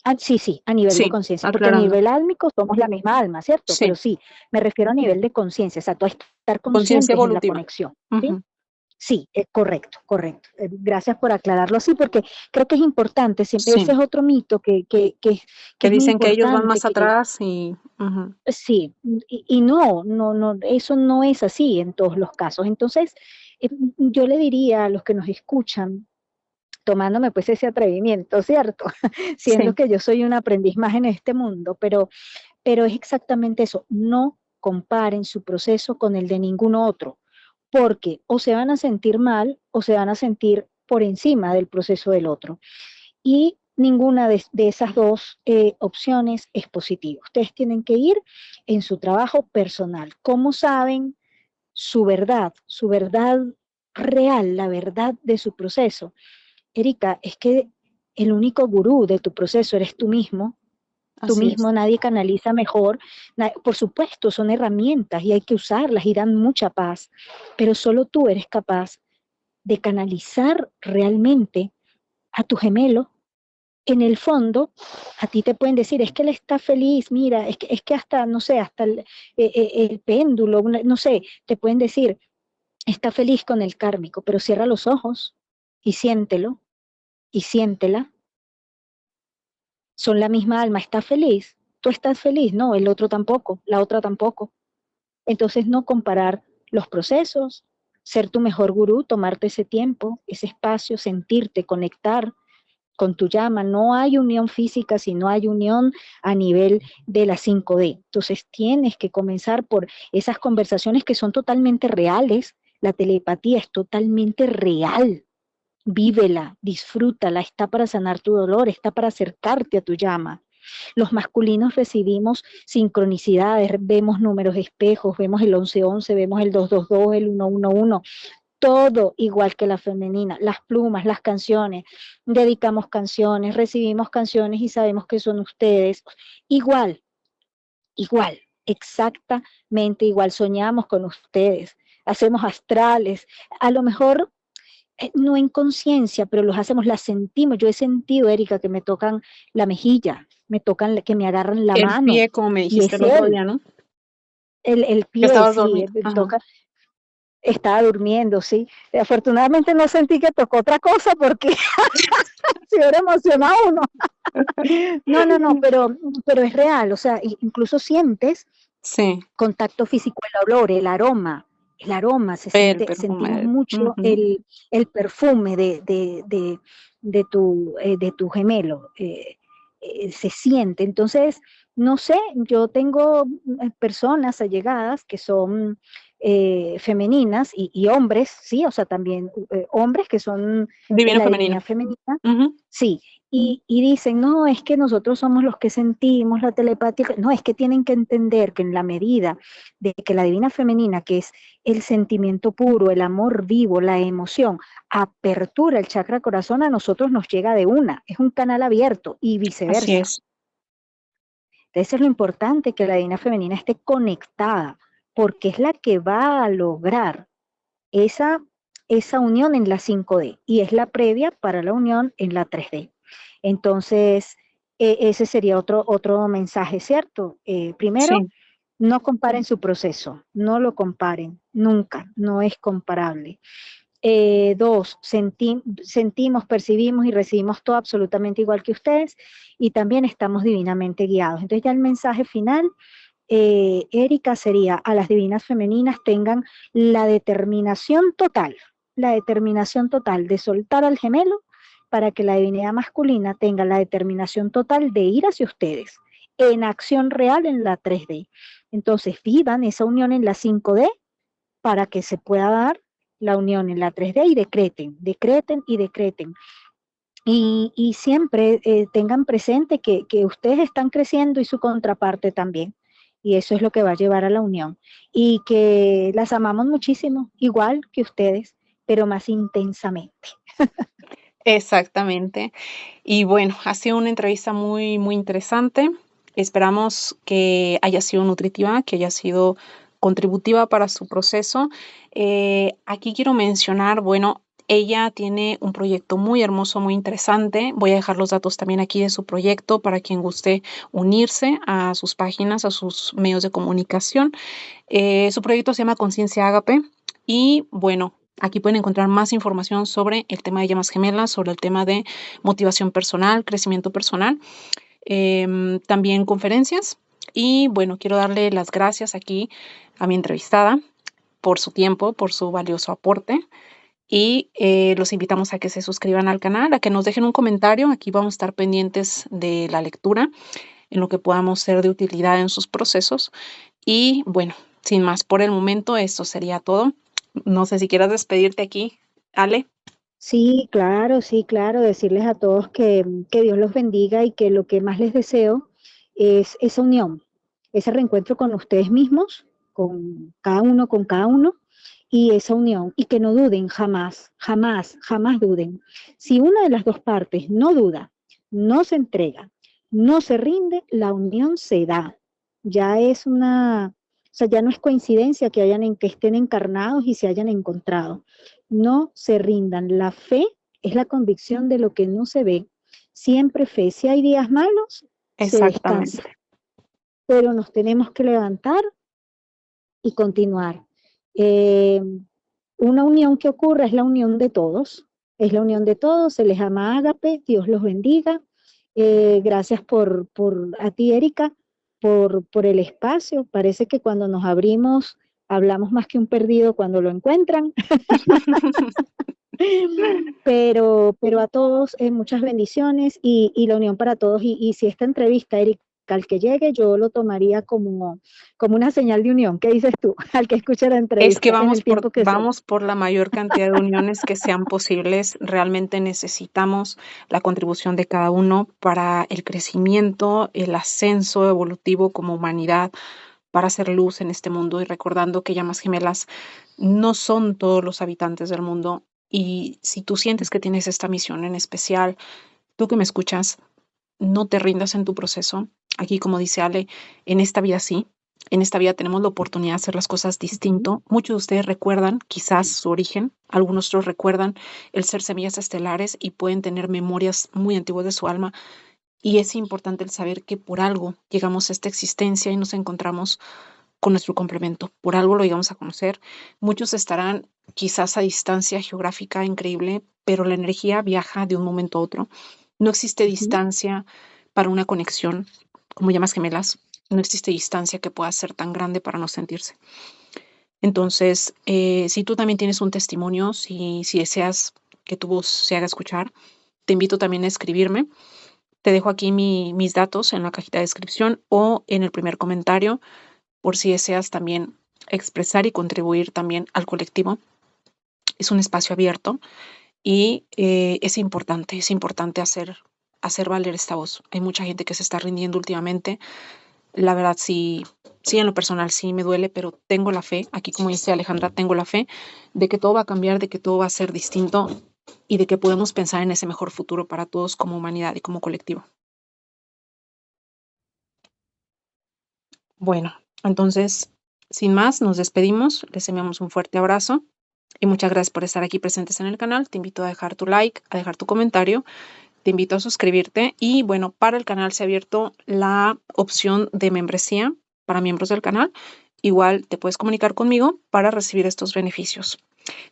Speaker 2: Ah, sí, sí, a nivel de
Speaker 1: Sí,
Speaker 2: conciencia, porque a
Speaker 1: aclarando.
Speaker 2: nivel álmico somos la misma alma, ¿cierto?
Speaker 1: Sí,
Speaker 2: Pero sí, me refiero a nivel de conciencia, o sea, tú a estar
Speaker 1: conciencia
Speaker 2: conscientes en la
Speaker 1: evolutiva.
Speaker 2: conexión, ¿sí?
Speaker 1: Ujú.
Speaker 2: Sí, correcto, correcto. Gracias por aclararlo así, porque creo que es importante, siempre ese
Speaker 1: Sí,
Speaker 2: es otro mito que
Speaker 1: que
Speaker 2: es muy
Speaker 1: dicen que ellos van
Speaker 2: importante,
Speaker 1: más
Speaker 2: que
Speaker 1: atrás y ujú.
Speaker 2: sí, y no, no, no, eso no es así en todos los casos. Entonces, yo le diría a los que nos escuchan, tomándome pues ese atrevimiento, ¿cierto? Siendo
Speaker 1: Sí,
Speaker 2: que yo soy un aprendiz más en este mundo, pero es exactamente eso, no comparen su proceso con el de ningún otro, porque o se van a sentir mal o se van a sentir por encima del proceso del otro. Y ninguna de esas dos opciones es positiva. Ustedes tienen que ir en su trabajo personal. ¿Cómo saben su verdad real, la verdad de su proceso? Erika, es que el único gurú de tu proceso eres tú
Speaker 1: así es.
Speaker 2: mismo, nadie canaliza mejor. Por supuesto, son herramientas y hay que usarlas y dan mucha paz, pero solo tú eres capaz de canalizar realmente a tu gemelo. En el fondo, a ti te pueden decir, es que él está feliz, mira, es que hasta, no sé, hasta el péndulo, no sé, te pueden decir, está feliz con el kármico, pero cierra los ojos y siéntelo y siéntela. Son la misma alma, está feliz, tú estás feliz, no, el otro tampoco, la otra tampoco. Entonces, no comparar los procesos, ser tu mejor gurú, tomarte ese tiempo, ese espacio, sentirte, conectar con tu llama. No hay unión física si no hay unión a nivel de la 5D. Entonces, tienes que comenzar por esas conversaciones que son totalmente reales. La telepatía es totalmente real. Vívela, disfrútala, está para sanar tu dolor, está para acercarte a tu llama. Los masculinos recibimos sincronicidades, vemos números de espejos, vemos el 1111, vemos el 222, el 111, todo igual que la femenina, las plumas, las canciones, dedicamos canciones, recibimos canciones y sabemos que son ustedes, igual, igual, exactamente igual, soñamos con ustedes, hacemos astrales, a lo mejor no en conciencia, pero los hacemos, las sentimos. Yo he sentido, Erika, que me tocan la mejilla, me tocan, que me agarran la
Speaker 1: El
Speaker 2: mano,
Speaker 1: pie, como me
Speaker 2: y
Speaker 1: dijiste
Speaker 2: es
Speaker 1: el otro
Speaker 2: él,
Speaker 1: día, ¿no?
Speaker 2: el
Speaker 1: Que
Speaker 2: pie,
Speaker 1: estabas
Speaker 2: sí,
Speaker 1: dormida. Ajá.
Speaker 2: toca, estaba durmiendo, sí. Afortunadamente no sentí que tocó otra cosa porque se hubiera emocionado uno. No, no, no, pero es real, o sea, incluso sientes
Speaker 1: Sí,
Speaker 2: contacto físico, el aroma, se
Speaker 1: el
Speaker 2: siente, sentimos
Speaker 1: perfume.
Speaker 2: mucho
Speaker 1: Ujú.
Speaker 2: el perfume de tu gemelo, se siente. Entonces, no sé, yo tengo personas allegadas que son femeninas y hombres, sí, o sea, también hombres que son de
Speaker 1: Divino
Speaker 2: la divinidad
Speaker 1: femenino.
Speaker 2: femenina,
Speaker 1: Ujú.
Speaker 2: sí, y dicen, no, es que nosotros somos los que sentimos la telepatía. No, es que tienen que entender que en la medida de que la divina femenina, que es el sentimiento puro, el amor vivo, la emoción, apertura el chakra corazón, a nosotros nos llega de una, es un canal abierto y
Speaker 1: Así
Speaker 2: viceversa.
Speaker 1: es.
Speaker 2: Entonces es lo importante que la divina femenina esté conectada, porque es la que va a lograr esa, esa unión en la 5D y es la previa para la unión en la 3D. Entonces, ese sería otro mensaje, ¿cierto? Primero,
Speaker 1: Sí.
Speaker 2: no comparen su proceso, no lo comparen, nunca, no es comparable. Dos, sentimos, percibimos y recibimos todo absolutamente igual que ustedes y también estamos divinamente guiados. Entonces ya el mensaje final, Erika, sería a las divinas femeninas tengan la determinación total de soltar al gemelo para que la divinidad masculina tenga la determinación total de ir hacia ustedes en acción real en la 3D. Entonces vivan esa unión en la 5D para que se pueda dar la unión en la 3D y decreten, decreten y decreten. Y siempre tengan presente que ustedes están creciendo y su contraparte también. Y eso es lo que va a llevar a la unión. Y que las amamos muchísimo, igual que ustedes, pero más intensamente.
Speaker 1: Exactamente. Y bueno, ha sido una entrevista muy, muy interesante. Esperamos que haya sido nutritiva, que haya sido contributiva para su proceso. Aquí quiero mencionar, bueno, ella tiene un proyecto muy hermoso, muy interesante. Voy a dejar los datos también aquí de su proyecto para quien guste unirse a sus páginas, a sus medios de comunicación. Su proyecto se llama Conciencia Ágape y bueno, aquí pueden encontrar más información sobre el tema de llamas gemelas, sobre el tema de motivación personal, crecimiento personal, también conferencias. Y bueno, quiero darle las gracias aquí a mi entrevistada por su tiempo, por su valioso aporte. Y los invitamos a que se suscriban al canal, a que nos dejen un comentario. Aquí vamos a estar pendientes de la lectura en lo que podamos ser de utilidad en sus procesos. Y bueno, sin más por el momento, esto sería todo. No sé si quieras despedirte aquí, Ale.
Speaker 2: Sí, claro, decirles a todos que Dios los bendiga y que lo que más les deseo es esa unión, ese reencuentro con ustedes mismos, con cada uno, y esa unión, y que no duden jamás, jamás, jamás duden. Si una de las dos partes no duda, no se entrega, no se rinde, la unión se da. Ya es o sea, ya no es coincidencia que estén encarnados y se hayan encontrado. No se rindan. La fe es la convicción de lo que no se ve. Siempre fe. Si hay días malos, se descansa,
Speaker 1: Exactamente.
Speaker 2: pero nos tenemos que levantar y continuar. Eh, una unión que ocurra es la unión de todos. Es la unión de todos. Se les ama ágape. Dios los bendiga. Gracias por a ti, Erika, por el espacio. Parece que cuando nos abrimos hablamos más que un perdido cuando lo encuentran. Pero a todos muchas bendiciones y la unión para todos. Y si esta entrevista, Erika, al que llegue, yo lo tomaría como una señal de unión. ¿Qué dices tú? Al que escuche la
Speaker 1: Es que
Speaker 2: entrevista en el tiempo que sea.
Speaker 1: vamos por la mayor cantidad de uniones que sean posibles. Realmente necesitamos la contribución de cada uno para el crecimiento, el ascenso evolutivo como humanidad, para hacer luz en este mundo y recordando que llamas gemelas no son todos los habitantes del mundo. Y si tú sientes que tienes esta misión en especial, tú que me escuchas, no te rindas en tu proceso. Aquí, como dice Ale, en esta vida sí, en esta vida tenemos la oportunidad de hacer las cosas
Speaker 2: Ujú.
Speaker 1: distinto. Muchos de ustedes recuerdan quizás su origen, algunos otros recuerdan el ser semillas estelares y pueden tener memorias muy antiguas de su alma. Y es importante el saber que por algo llegamos a esta existencia y nos encontramos con nuestro complemento. Por algo lo llegamos a conocer. Muchos estarán quizás a distancia geográfica increíble, pero la energía viaja de un momento a otro. No existe
Speaker 2: Ujú.
Speaker 1: distancia para una conexión, como llamas gemelas. No existe distancia que pueda ser tan grande para no sentirse. Entonces, si tú también tienes un testimonio, si deseas que tu voz se haga escuchar, te invito también a escribirme. Te dejo aquí mis datos en la cajita de descripción o en el primer comentario por si deseas también expresar y contribuir también al colectivo. Es un espacio abierto y es importante hacer valer esta voz. Hay mucha gente que se está rindiendo últimamente. La verdad, sí, sí, en lo personal sí me duele, pero tengo la fe, aquí como dice Alejandra, tengo la fe de que todo va a cambiar, de que todo va a ser distinto y de que podemos pensar en ese mejor futuro para todos como humanidad y como colectivo. Bueno, entonces, sin más, nos despedimos, les enviamos un fuerte abrazo y muchas gracias por estar aquí presentes en el canal. Te invito a dejar tu like, a dejar tu comentario, te invito a suscribirte y bueno, para el canal se ha abierto la opción de membresía para miembros del canal. Igual te puedes comunicar conmigo para recibir estos beneficios.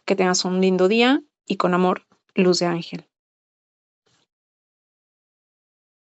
Speaker 1: Que tengas un lindo día y con amor, Luz de Ángel.